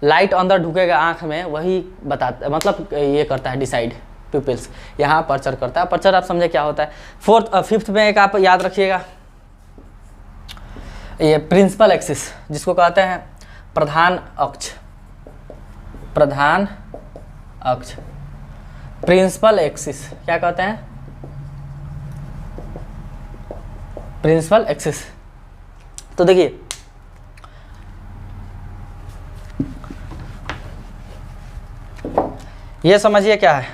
लाइट अंदर ढुकेगा आँख में, वही बताता है, मतलब ये करता है डिसाइड पुपिल्स, यहाँ अपर्चर करता है। अपर्चर आप समझे क्या होता है। फिफ्थ में एक आप याद रखिएगा, ये प्रिंसिपल एक्सिस, जिसको कहते हैं प्रधान अक्ष, प्रधान अक्ष, प्रिंसिपल एक्सिस क्या कहते हैं, प्रिंसिपल एक्सिस। तो देखिए ये समझिए क्या है,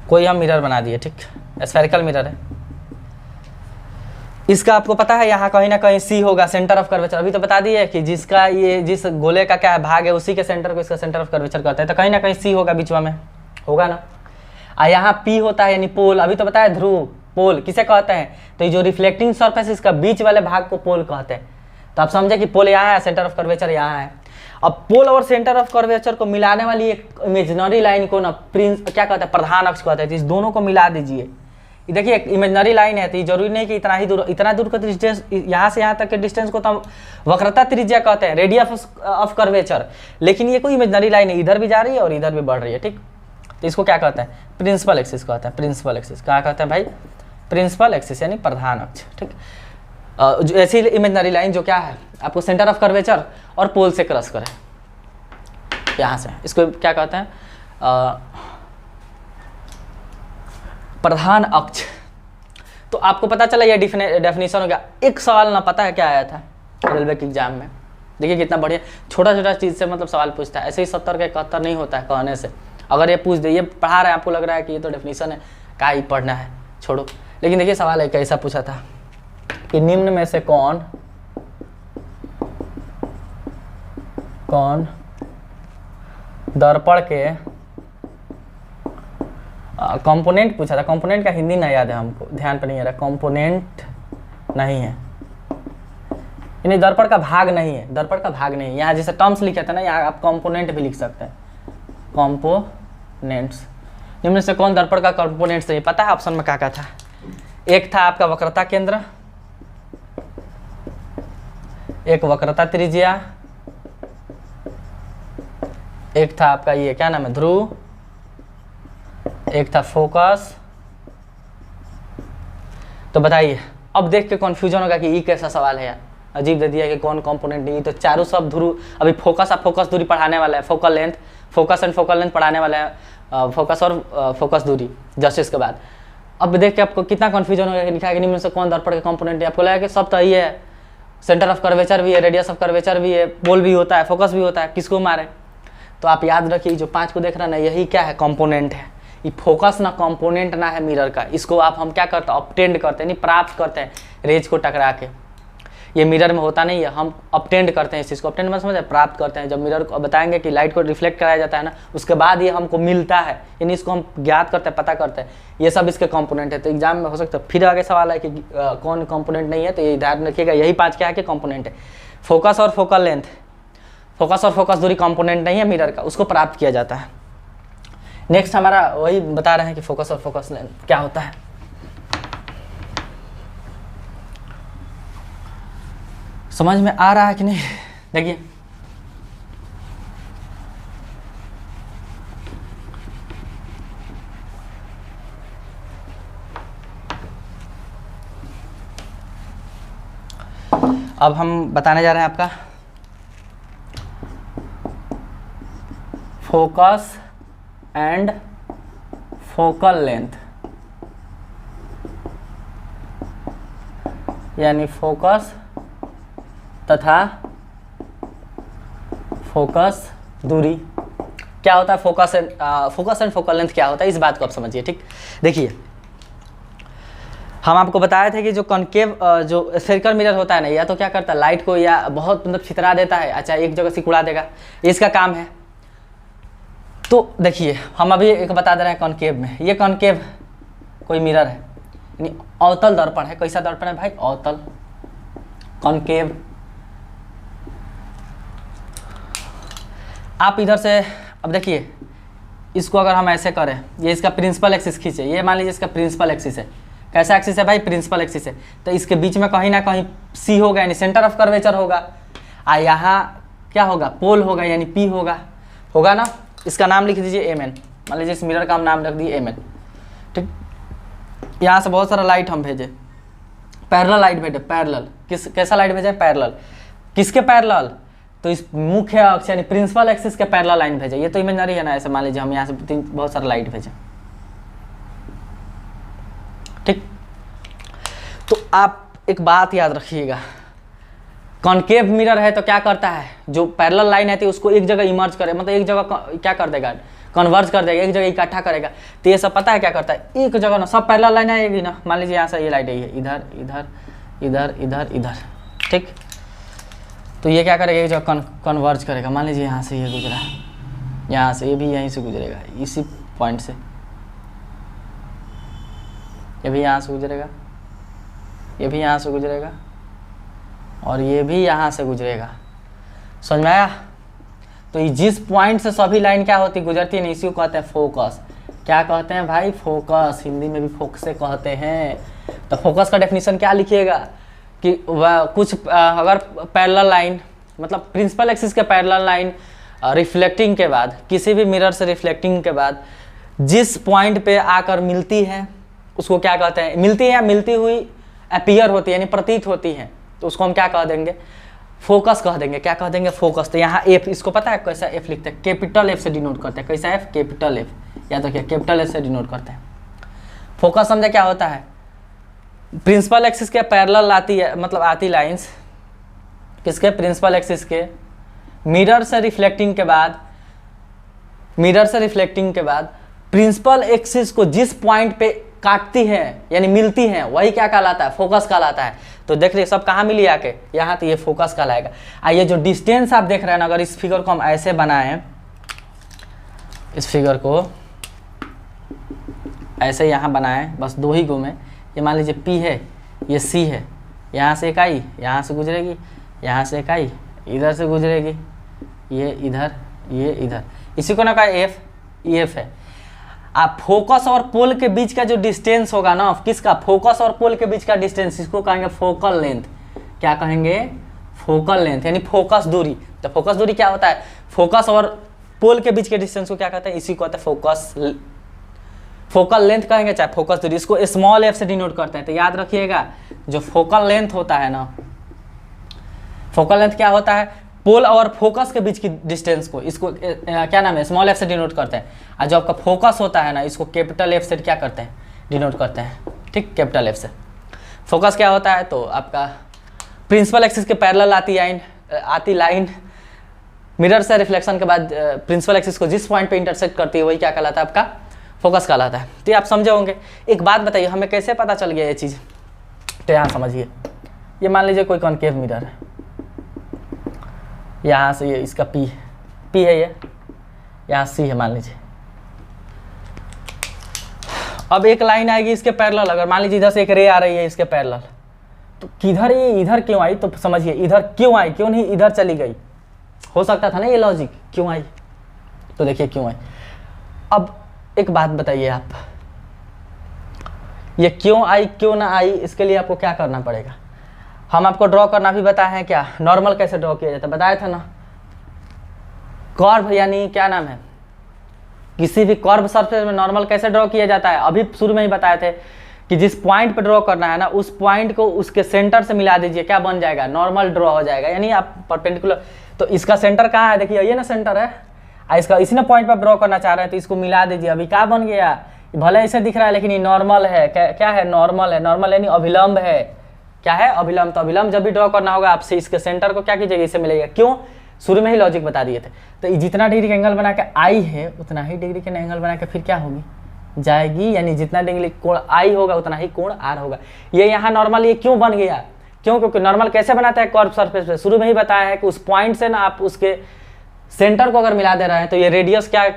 कोई हम मिरर बना दिए, ठीक, स्फेरिकल मिरर है, इसका आपको पता है यहाँ कहीं ना कहीं सी होगा, सेंटर ऑफ कर्वेचर। अभी तो बता दिए कि जिसका ये जिस गोले का क्या भाग है उसी के सेंटर को इसका सेंटर ऑफ कर्वेचर कहते हैं, तो कहीं ना कहीं सी होगा बीच में, होगा ना। और यहाँ पी होता है यानी पोल, अभी तो बताया ध्रुव, पोल किसे कहते हैं, तो ये जो रिफ्लेक्टिंग सरफेस इसका बीच वाले भाग को पोल कहते हैं। तो आप समझे कि पोल यहाँ है, सेंटर ऑफ कर्वेचर यहाँ है। अब पोल और सेंटर ऑफ कर्वेचर को मिलाने वाली एक इमेजिनरी लाइन को ना क्या कहते हैं, प्रधान अक्ष कहते हैं। तो इस दोनों को मिला दीजिए। देखिए एक इमेजिनरी लाइन है, तो ये जरूरी नहीं कि इतना दूर का डिस्टेंस, यहाँ से यहाँ तक के डिस्टेंस को तो हम वक्रता त्रिज्या कहते हैं, रेडियस ऑफ कर्वेचर। लेकिन ये कोई इमेजिनरी लाइन है, इधर भी जा रही है और इधर भी बढ़ रही है, ठीक। तो इसको क्या कहते हैं, प्रिंसिपल एक्सिस कहते हैं। प्रिंसिपल एक्सिस क्या कहते हैं भाई, प्रिंसिपल एक्सिस यानी प्रधान अक्ष, ठीक। जो ऐसी इमेजिनरी लाइन जो क्या है, आपको सेंटर ऑफ कर्वेचर और पोल से क्रॉस करे यहाँ से, इसको क्या कहते हैं, प्रधान अक्ष। तो आपको पता चला ये डेफिनेशन हो गया। एक सवाल ना पता है क्या आया था रेलवे के एग्जाम में, देखिए कितना बढ़िया, छोटा छोटा चीज़ से मतलब सवाल पूछता है। ऐसे ही 70 के 71 नहीं होता है कहने से। अगर ये पूछ दे, ये पढ़ा रहे हैं, आपको लग रहा है कि ये तो डेफिनेशन है, क्या ही पढ़ना है, छोड़ो। लेकिन देखिए सवाल है कैसा पूछा था कि निम्न में से कौन दर्पण के कंपोनेंट पूछा था। कंपोनेंट का हिंदी ना याद है हमको, ध्यान पर नहीं आ रहा। कंपोनेंट नहीं है, यानी दर्पण का भाग नहीं है, दर्पण का भाग नहीं है। यहाँ जैसे टर्म्स लिखे थे ना, यहाँ आप कंपोनेंट भी लिख सकते हैं, कंपोनेंट्स। निम्न से कौन दर्पण का कंपोनेंट्स नहीं पता है, ऑप्शन में क्या था। एक था आपका वक्रता केंद्र, एक वक्रता त्रिज्या, एक था आपका ये क्या नाम है, ध्रुव, एक था फोकस। तो बताइए, अब देख के कंफ्यूजन होगा कि ये कैसा सवाल है यार, अजीब दे दिया कि कौन कंपोनेंट नहीं। तो चारों सब ध्रुव, अभी फोकस और फोकस दूरी पढ़ाने वाला है, focal length, focus and focal length पढ़ाने वाला है, फोकस और फोकस दूरी जस्टिस के बाद। अब देख के आपको कितना कंफ्यूजन होगा कि लिखा है कि निम्न से कौन दर्पण के कंपोनेंट है। आपको लगा कि सब तो ये है, सेंटर ऑफ कर्वेचर भी है, रेडियस ऑफ कर्वेचर भी है, पोल भी होता है, फोकस भी होता है, किसको मारे। तो आप याद रखिए जो 5 को देख रहे हैं ना, यही क्या है, कंपोनेंट है। ये फोकस ना कंपोनेंट ना है मिरर का, इसको आप हम क्या करते हैं, ऑब्टेंड करते हैं, नहीं प्राप्त करते हैं रेज को टकरा के। ये मिरर में होता नहीं है, हम ऑब्टेंड करते हैं इस चीज़ को। ऑब्टेंड में समझे, प्राप्त करते हैं। जब मिरर को बताएंगे कि लाइट को रिफ्लेक्ट कराया जाता है ना, उसके बाद ये हमको मिलता है, यानी इसको हम ज्ञात करते हैं, पता करते हैं। ये सब इसके कंपोनेंट है। तो एग्जाम में हो सकता है फिर आगे सवाल है कि कौन कंपोनेंट नहीं है, तो ये ध्यान रखिएगा, यही 5 क्या है कि कंपोनेंट है। फोकस और फोकल लेंथ, फोकस और फोकस दूरी कंपोनेंट नहीं है मिरर का, उसको प्राप्त किया जाता है। नेक्स्ट हमारा वही बता रहे हैं कि फोकस और फोकस लेंथ क्या होता है। समझ में आ रहा है कि नहीं? देखिए अब हम बताने जा रहे हैं आपका फोकस एंड फोकल लेंथ, यानी फोकस तथा फोकस दूरी। क्या होता है फोकस एंड फोकल लेंथ क्या होता है, इस बात को आप समझिए। ठीक, देखिए हम आपको बताए थे कि जो कॉनकेव जो स्फेरिकल मिरर होता है ना, या तो क्या करता है लाइट को या बहुत मतलब छितरा देता है, अच्छा एक जगह से सिकुड़ा देगा, इसका काम है। तो देखिए हम अभी एक बता दे रहे हैं कॉनकेव में, ये कॉनकेव कोई मिरर है, यानी अवतल दर्पण है। कैसा दर्पण है भाई? अवतल, कॉनकेव। आप इधर से अब देखिए इसको अगर हम ऐसे करें, ये इसका प्रिंसिपल एक्सिस खींचे, ये मान लीजिए इसका प्रिंसिपल एक्सिस है। कैसा एक्सिस है भाई? प्रिंसिपल एक्सिस है। तो इसके बीच में कहीं ना कहीं सी होगा, यानी सेंटर ऑफ कर्वेचर होगा, और यहाँ क्या होगा? पोल होगा, यानी पी होगा ना। इसका नाम लिख दीजिए एम एन, मान लीजिए इस मिरर का हम नाम रख दिए एम एन। ठीक, यहाँ से बहुत सारा लाइट हम भेजे, पैरेलल लाइट भेजे, पैरेलल। कैसा लाइट भेजे? पैरेलल। किसके पैरेलल? तो इस मुख्य अक्ष यानी प्रिंसिपल एक्सिस के पैरेलल लाइन भेजे। ये तो इमेजिनरी है ना, ऐसे मान लीजिए हम यहाँ से बहुत सारा लाइट भेजे। ठीक, तो आप एक बात याद रखिएगा, कॉनकेव मिरर है तो क्या करता है, जो पैरेलल लाइन है तो उसको एक जगह इमर्ज करे, मतलब एक जगह क्या कर देगा? कन्वर्ज कर देगा, एक जगह इकट्ठा करेगा। तो ये सब पता है क्या करता है? एक जगह ना सब पैरेलल लाइन आएगी ना, मान लीजिए यहाँ से ये लाइट है, इधर इधर इधर इधर इधर। ठीक, तो ये क्या करेगा? एक जगह कन्वर्ज करेगा। मान लीजिए यहाँ से ये गुजरा, यहाँ से ये भी यहीं से गुजरेगा, इसी पॉइंट से ये भी यहाँ से गुजरेगा, ये भी यहाँ से गुजरेगा, और ये भी यहाँ से गुजरेगा। समझ में आया? तो ये जिस पॉइंट से सभी लाइन क्या होती गुजरती है, इसी को कहते हैं फोकस। क्या कहते हैं भाई? फोकस। हिंदी में भी फोकस कहते हैं। तो फोकस का डेफिनेशन क्या लिखिएगा कि वह कुछ अगर पैरेलल लाइन, मतलब प्रिंसिपल एक्सिस के पैरेलल लाइन रिफ्लेक्टिंग के बाद, किसी भी मिरर से रिफ्लेक्टिंग के बाद जिस पॉइंट पे आकर मिलती है उसको क्या कहते हैं? मिलती है या मिलती हुई अपीयर होती है, यानी प्रतीत होती है, तो उसको हम क्या कह देंगे? फोकस कह देंगे। क्या कह देंगे? फोकस। तो यहाँ एफ, इसको पता है कैसा एफ लिखते हैं? कैपिटल एफ से डिनोट करते हैं। कैसा एफ? कैपिटल एफ, या तो क्या कैपिटल एफ से डिनोट करते हैं। फोकस समझे क्या होता है? प्रिंसिपल एक्सिस के पैरेलल आती है, मतलब आती लाइंस किसके? प्रिंसिपल एक्सिस के। मिरर से रिफ्लेक्टिंग के बाद, मिरर से रिफ्लेक्टिंग के बाद प्रिंसिपल एक्सिस को जिस पॉइंट पे काटती है यानी मिलती है, वही क्या कहलाता है? फोकस कहलाता है। तो देख रहे सब कहाँ मिली आके? यहाँ। तो ये फोकस कहलाएगा। ये जो डिस्टेंस आप देख रहे हैं ना, अगर इस फिगर को हम ऐसे बनाएं, इस फिगर को ऐसे यहाँ बनाएं, बस दो ही घूमे, ये मान लीजिए P है, ये C है, यहाँ से एक आई यहाँ से गुजरेगी, यहाँ से एक आई इधर से गुजरेगी, ये इधर, ये इधर, इसी को ना कहा F, EF है। आप फोकस और पोल के बीच का जो डिस्टेंस होगा ना, किसका? फोकस और पोल के बीच का डिस्टेंस, इसको कहेंगे फोकल लेंथ। क्या कहेंगे? फोकल लेंथ, यानी फोकस दूरी। तो फोकस दूरी क्या होता है? फोकस और पोल के बीच के डिस्टेंस को क्या कहते हैं? इसी को कहते हैं फोकस, फोकल लेंथ कहेंगे, चाहे फोकस दूरी। इसको स्मॉल एफ से डिनोट करते हैं। तो याद रखिएगा, जो फोकल लेंथ होता है ना, फोकल लेंथ क्या होता है? पोल और फोकस के बीच की डिस्टेंस को, इसको क्या नाम है? स्मॉल एफ से डिनोट करते हैं। और जो आपका फोकस होता है ना, इसको कैपिटल एफ से क्या करते हैं? डिनोट करते हैं। ठीक, कैपिटल एफ से। फोकस क्या होता है? तो आपका प्रिंसिपल एक्सिस के पैरेलल आती लाइन मिरर से रिफ्लेक्शन के बाद प्रिंसिपल एक्सिस को जिस पॉइंट पे इंटरसेक्ट करती है, वही क्या कहलाता है? आपका फोकस कहलाता है। तो आप समझे होंगे। एक बात बताइए, हमें कैसे पता चल गया ये चीज़? तो यहाँ समझिए, ये मान लीजिए कोई कॉनकेव मिरर है, यहाँ से ये इसका P है, ये यहाँ C है मान लीजिए। अब एक लाइन आएगी इसके पैरेलल, अगर मान लीजिए इधर से एक रे आ रही है इसके पैरेलल, तो किधर ये इधर क्यों आई? तो समझिए इधर क्यों आई, क्यों नहीं इधर चली गई? हो सकता था ना ये लॉजिक, क्यों आई? तो देखिए क्यों आई। अब एक बात बताइए आप, ये क्यों आई क्यों ना आई, इसके लिए आपको क्या करना पड़ेगा? हम आपको ड्रॉ करना भी बताए हैं क्या, नॉर्मल कैसे ड्रॉ किया जाता है बताया था ना। कर्व यानी क्या नाम है, किसी भी कर्व सरफेस में नॉर्मल कैसे ड्रॉ किया जाता है, अभी शुरू में ही बताए थे कि जिस पॉइंट पे ड्रॉ करना है ना उस पॉइंट को उसके सेंटर से मिला दीजिए, क्या बन जाएगा, नॉर्मल ड्रॉ हो जाएगा। यानी आप परपेंडिकुलर, तो इसका सेंटर कहाँ है, देखिए ये ना सेंटर है, इसका इसी ना पॉइंट पर ड्रॉ करना चाह रहे हैं तो इसको मिला दीजिए। अभी क्या बन गया, भले ऐसे दिख रहा है लेकिन ये नॉर्मल है। क्या है, नॉर्मल है। नॉर्मल यानी अभिलंब है, क्या है, अभिलंब। तो अभिलंब जब भी ड्रॉ करना होगा आपसे इसके सेंटर को क्या कीजिएगा, इससे मिलेगा। क्यों, शुरू में ही लॉजिक बता दिए थे। तो जितना डिग्री का एंगल बना के आई है उतना ही डिग्री का एंगल बना के फिर क्या होगी, जाएगी। यानी जितना डिग्री कोण आई होगा उतना ही कोण आर होगा। ये यहाँ नॉर्मल ये क्यों बन गया, क्यों, क्योंकि नॉर्मल कैसे बनाता है कर्व सरफेस पे, शुरू में ही बताया है कि उस पॉइंट से ना आप उसके सेंटर को अगर मिला दे रहे हैं तो ये रेडियस क्या,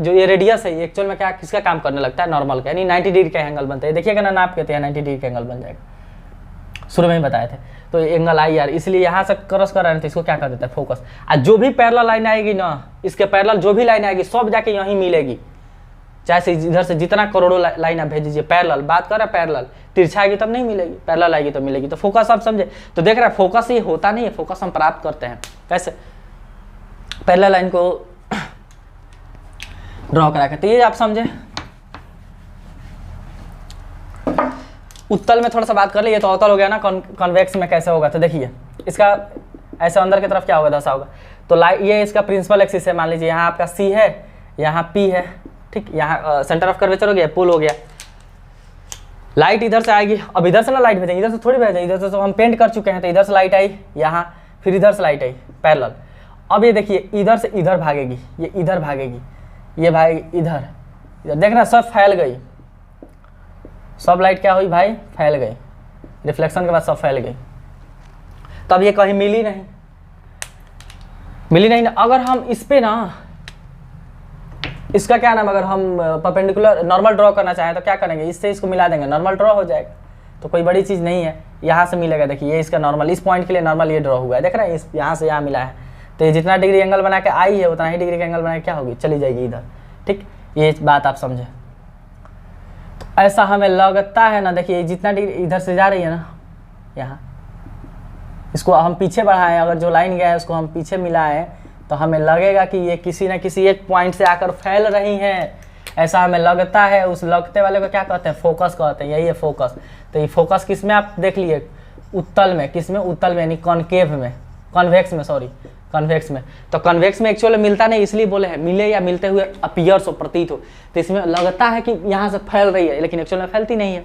जो ये रेडियस है ये एक्चुअल में क्या किसका काम करने लगता है, नॉर्मल का। यानी 90 डिग्री का एंगल बनता है। देखिएगा ना, नाप कहते हैं 90 डिग्री का एंगल बन जाएगा, शुरू में ही बताए थे। तो एंगल आई यार, इसलिए यहाँ से क्रॉस कर रहे हैं तो इसको क्या कर देता है, फोकस। और जो भी पैरेलल लाइन आएगी ना, इसके पैरेलल जो भी लाइन आएगी सब जाके यहीं मिलेगी। चाहे से इधर से जितना करोड़ों लाइन आप भेज दीजिए, पैरेलल बात कर रहे हैं, पैरेलल तिरछा आएगी तब नहीं मिलेगी, पैरेलल आएगी तो मिलेगी। तो फोकस आप समझे। तो देख रहे हैं फोकस ये होता नहीं है, फोकस हम प्राप्त करते हैं कैसे, पैरेलल लाइन को ड्रॉ करा के। तो ये आप समझे। उत्तल में थोड़ा सा बात कर लिए, तो अवतल हो गया ना, कॉन्वेक्स में कैसे होगा। तो देखिए इसका ऐसे अंदर की तरफ क्या होगा, दशा होगा। तो ये इसका प्रिंसिपल एक्सिस है, मान लीजिए यहाँ आपका सी है, यहाँ पी है, ठीक। यहाँ सेंटर ऑफ कर्वेचर हो गया, पुल हो गया। लाइट इधर से आएगी, अब इधर से ना लाइट भेजेंगे, इधर से थोड़ी भेजेंगे, इधर से तो हम पेंट कर चुके हैं। तो इधर से लाइट आई यहाँ, फिर इधर से लाइट आई पैरेलल। अब ये देखिए इधर से इधर भागेगी, ये इधर भागेगी, ये भागेगी इधर, इधर देखना सब फैल गई, सब लाइट क्या हुई भाई, फैल गई। रिफ्लेक्शन के बाद सब फैल गई। तब ये कहीं मिली नहीं, मिली नहीं ना। अगर हम इस पे ना, इसका क्या नाम, अगर हम परपेंडिकुलर नॉर्मल ड्रॉ करना चाहें तो क्या करेंगे, इससे इसको मिला देंगे, नॉर्मल ड्रॉ हो जाएगा। तो कोई बड़ी चीज़ नहीं है, यहाँ से मिलेगा। देखिए ये इसका नॉर्मल, इस पॉइंट के लिए नॉर्मल ये ड्रॉ हुआ है, देख रहे हैं, इस यहाँ से यहाँ मिला है। तो ये जितना डिग्री एंगल बना के आई है उतना ही डिग्री का एंगल बना के क्या होगी, चली जाएगी इधर, ठीक। ये बात आप समझे। ऐसा हमें लगता है ना, देखिए जितना डिग्री इधर से जा रही है ना, यहाँ इसको हम पीछे बढ़ाएं, अगर जो लाइन गया है उसको हम पीछे मिलाएं, तो हमें लगेगा कि ये किसी न किसी एक पॉइंट से आकर फैल रही हैं। ऐसा हमें लगता है। उस लगते वाले को क्या कहते हैं, फोकस कहते हैं। यही है फोकस। तो ये फोकस किस में आप देख लिए, उत्तल में। किस में, उत्तल में, यानी कॉनकेव में, कॉन्वेक्स में, सॉरी कॉन्वेक्स में। तो कॉन्वेक्स में एक्चुअली मिलता नहीं, इसलिए बोले हैं मिले या मिलते हुए अपीयर्स हो, प्रतीत हो। तो इसमें लगता है कि यहाँ से फैल रही है, लेकिन एक्चुअल में फैलती नहीं है।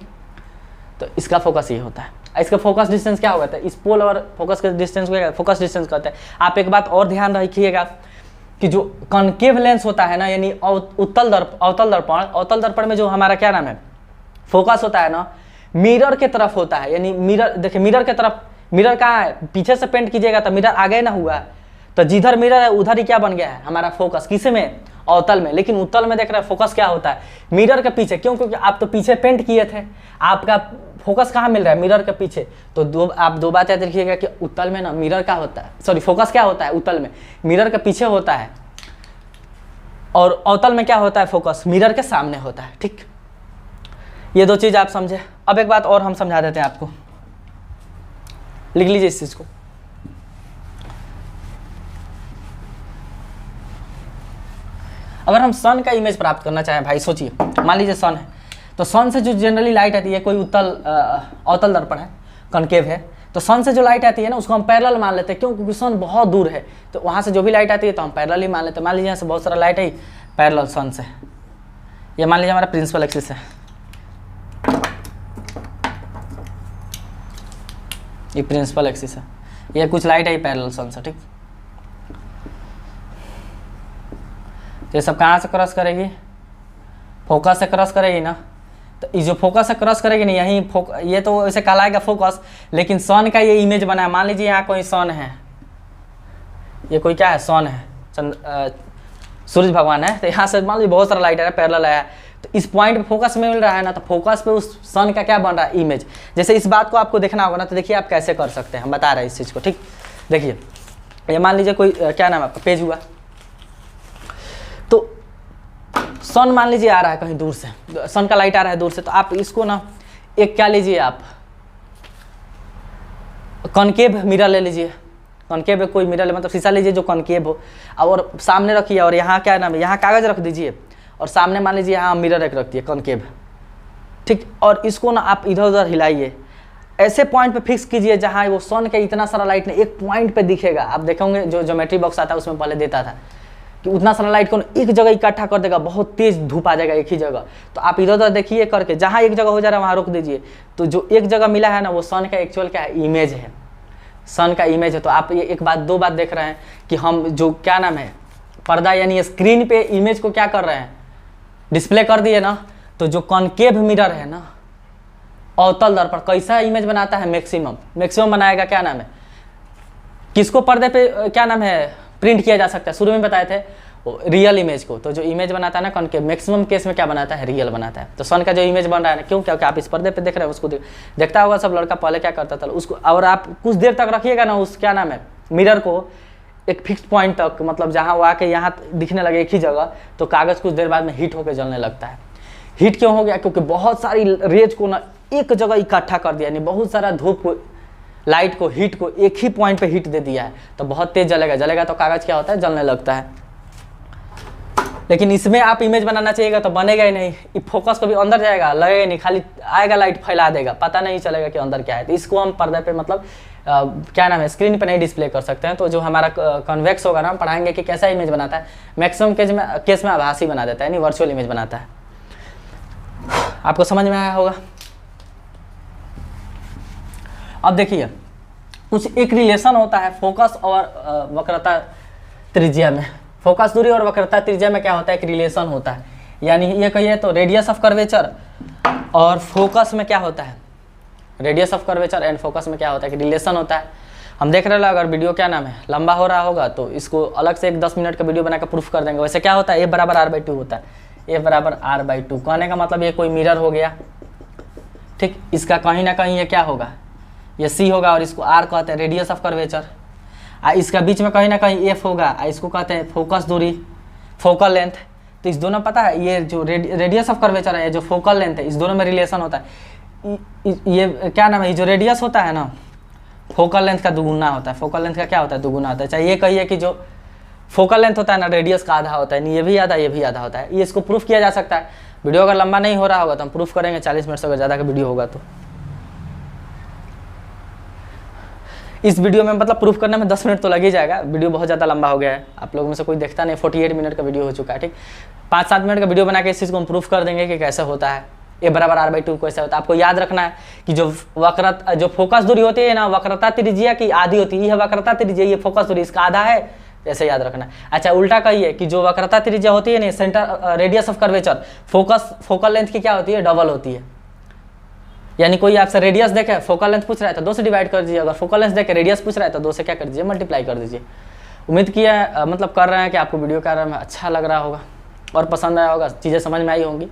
तो इसका फोकस ये होता है। इसका फोकस डिस्टेंस क्या होता है, इस पोल और फोकस के डिस्टेंस को फोकस डिस्टेंस कहते हैं। आप एक बात और ध्यान रखिएगा कि जो कॉनकेव लेंस होता है ना, यानी अवतल दर्पण में जो हमारा क्या नाम है, फोकस होता है ना, मिरर के तरफ होता है। यानी मिरर, देखिए मिरर के तरफ, मिरर कहाँ है, पीछे से पेंट कीजिएगा तो मिरर आगे ना हुआ है। तो जिधर मिरर है उधर ही क्या बन गया है हमारा फोकस, किस में, अवतल में। लेकिन उत्तल में देख रहे हैं फोकस क्या होता है, मिरर के पीछे। क्यों, क्योंकि आप तो पीछे पेंट किए थे, आपका फोकस कहाँ मिल रहा है, मिरर के पीछे। तो आप दो बात याद रखिएगा कि उत्तल में ना मिरर क्या होता है, सॉरी फोकस क्या होता है उत्तल में, मिरर के पीछे होता है। और अवतल में क्या होता है, फोकस मिरर के सामने होता है, ठीक। ये दो चीज आप समझे। अब एक बात और हम समझा देते हैं आपको, लिख लीजिए इस चीज को। अगर हम सन का इमेज प्राप्त करना चाहें भाई, सोचिए मान लीजिए सन है, तो सन से जो जनरली लाइट आती है, कोई अवतल दर्पण है, कॉनकेव है, तो सन से जो लाइट आती है ना उसको हम पैरेलल मान लेते हैं। क्यों, क्योंकि सन बहुत दूर है, तो वहाँ से जो भी लाइट आती है तो हम पैरेलल ही मान लेते हैं। मान लीजिए यहाँ से बहुत सारा लाइट है पैरेलल सन से, ये मान लीजिए हमारा प्रिंसिपल एक्सिस है, ये प्रिंसिपल एक्सिस है, ये कुछ लाइट है पैरेलल सन से, ठीक। ये सब कहाँ से क्रॉस करेगी, फोकस से क्रॉस करेगी ना। तो ये जो फोकस से क्रॉस करेगी ना, यही ये तो ऐसे कहलाएगा फोकस, लेकिन सन का ये इमेज बना है। मान लीजिए यहाँ कोई सन है, ये कोई क्या है, सन है, सूरज भगवान है। तो यहाँ से मान लीजिए बहुत सारा लाइट आ रहा है, पैरेलल आया, तो इस पॉइंट पे फोकस में मिल रहा है ना, तो फोकस पे उस सन का क्या बन रहा है, इमेज। जैसे इस बात को आपको देखना होगा ना, तो देखिए आप कैसे कर सकते हैं, हम बता रहे हैं इस चीज़ को, ठीक। देखिए ये मान लीजिए कोई क्या नाम है आपका, पेज हुआ, तो सन मान लीजिए आ रहा है कहीं दूर से, सन का लाइट आ रहा है दूर से। तो आप इसको ना एक क्या लीजिए, आप कॉनकेव मिरर ले लीजिए, कॉनकेव कोई मिरर ले, मतलब शीशा लीजिए जो कॉनकेव हो, और सामने रखिए, और यहाँ क्या नाम है, यहाँ कागज़ रख दीजिए, और सामने मान लीजिए यहाँ मिरर एक रख दिए कॉनकेव, ठीक। और इसको ना आप इधर उधर हिलाइए, ऐसे पॉइंट पे फिक्स कीजिए जहाँ वो सन के इतना सारा लाइट ने एक पॉइंट पे दिखेगा। आप देखेंगे जो ज्योमेट्री बॉक्स आता है उसमें पहले देता था कि उतना सारा लाइट को एक जगह इकट्ठा कर देगा, बहुत तेज धूप आ जाएगा एक ही जगह। तो आप इधर उधर देखिए करके, जहाँ एक जगह हो जा रहा है वहाँ रोक दीजिए। तो जो एक जगह मिला है ना वो सन का एक्चुअल क्या है, इमेज है, सन का इमेज है। तो आप ये एक बात दो बात देख रहे हैं कि हम जो क्या नाम है पर्दा यानी स्क्रीन पे इमेज को क्या कर रहे हैं, डिस्प्ले कर दिए ना। तो जो कॉनकेव मिरर है ना अवतल दर्पण कैसा इमेज बनाता है, मैक्सिमम बनाएगा। क्या नाम है, किसको पर्दे पे क्या नाम है प्रिंट किया जा सकता है, शुरू में बताए थे रियल इमेज को। तो जो इमेज बनाता है ना कॉनकेव, मैक्सिमम केस में क्या बनाता है, रियल बनाता है। तो सन का जो इमेज बन रहा है ना, क्यों, क्योंकि आप इस पर्दे पे देख रहे हैं, उसको देखता होगा सब लड़का पहले क्या करता था उसको, और आप कुछ देर तक रखिएगा ना उस क्या नाम है मिरर को एक फिक्स पॉइंट तक, मतलब जहाँ वो आके यहाँ दिखने लगे एक ही जगह, तो कागज़ कुछ देर बाद में हीट होकर जलने लगता है। हीट क्यों हो गया, क्योंकि बहुत सारी रेज को ना एक जगह इकट्ठा कर दिया, यानी बहुत सारा धूप को, लाइट को, हीट को एक ही पॉइंट पे हीट दे दिया है। तो बहुत तेज जलेगा तो कागज़ क्या होता है, जलने लगता है। लेकिन इसमें आप इमेज बनाना चाहिएगा तो बनेगा ही नहीं, ये फोकस कभी अंदर जाएगा, लगेगा नहीं, खाली आएगा लाइट फैला देगा, पता नहीं चलेगा कि अंदर क्या है। तो इसको हम पर्दे पे मतलब क्या नाम है स्क्रीन पे नहीं डिस्प्ले कर सकते हैं। तो जो हमारा कन्वेक्स होगा ना, हम पढ़ाएंगे कि कैसा इमेज बनाता है। मैक्सिमम केस में आभासी बना देता है, यानी वर्चुअल इमेज बनाता है। आपको समझ में आया होगा। अब देखिए कुछ एक रिलेशन होता है फोकस और वक्रता त्रिज्या में। फोकस दूरी और वक्रता त्रिज्या में क्या होता है, एक रिलेशन होता है। यानी ये कहिए तो रेडियस ऑफ कर्वेचर और फोकस में क्या होता है, radius of curvature and focus में क्या होता है, कि रिलेशन होता है। हम देख रहे हैं अगर वीडियो क्या नाम है लंबा हो रहा होगा तो इसको अलग से एक 10 मिनट का वीडियो बनाकर प्रूफ कर देंगे। वैसे क्या होता है, ए बराबर r/2 होता है, ए बराबर r/2। कहने का मतलब ये कोई मिरर हो गया, ठीक। इसका कहीं ना कहीं ये क्या होगा, ये सी होगा, और इसको r कहते हैं रेडियस ऑफ कर्वेचर। इसका बीच में कहीं ना कहीं f होगा, इसको कहते हैं फोकस दूरी, फोकल लेंथ। तो इस दोनों पता है ये जो रेडियस ऑफ कर्वेचर है, जो फोकल लेंथ है, इस दोनों में रिलेशन होता है। ये क्या नाम है, ये जो रेडियस होता है ना फोकल लेंथ का दुगुना होता है। फोकल लेंथ का क्या होता है, दुगुना होता है। चाहे ये कहिए कि जो फोकल लेंथ होता है ना रेडियस का आधा होता है, ये भी आधा ये भी आधा होता है। ये इसको प्रूफ किया जा सकता है। वीडियो अगर लंबा नहीं हो रहा होगा तो हम प्रूफ करेंगे 40 मिनट से अगर ज़्यादा का वीडियो होगा तो। इस वीडियो में मतलब प्रूफ करने में 10 मिनट तो लग ही जाएगा, वीडियो बहुत ज़्यादा लंबा हो गया है, आप लोगों में से कोई देखता नहीं। 48 मिनट का वीडियो हो चुका है, ठीक। 5-7 मिनट का वीडियो बना के इस चीज़ को हम प्रूफ कर देंगे कि कैसे होता है, ए बराबर r/2 कैसे होता है। आपको याद रखना है कि जो फोकस दूरी होती है ना, वक्रता त्रिज्या की आधी होती है। यह वक्रता त्रिज्या, ये फोकस दूरी इसका आधा है, ऐसे याद रखना है। अच्छा उल्टा कहिए कि जो वक्रता त्रिज्या होती है ना, centre radius of curvature, focal length की क्या होती है, डबल होती है। यानी कोई आपसे रेडियस देखे, फोकल लेंथ पूछ रहा है तो 2 से डिवाइड कर दीजिए। अगर फोकल लेंथ देखे रेडियस पूछ रहा है तो 2 से क्या कर दीजिए, मल्टीप्लाई कर दीजिए। उम्मीद किया मतलब कर रहे हैं कि आपको वीडियो क्या अच्छा लग रहा होगा और पसंद आया होगा, चीज़ें समझ में आई होंगी।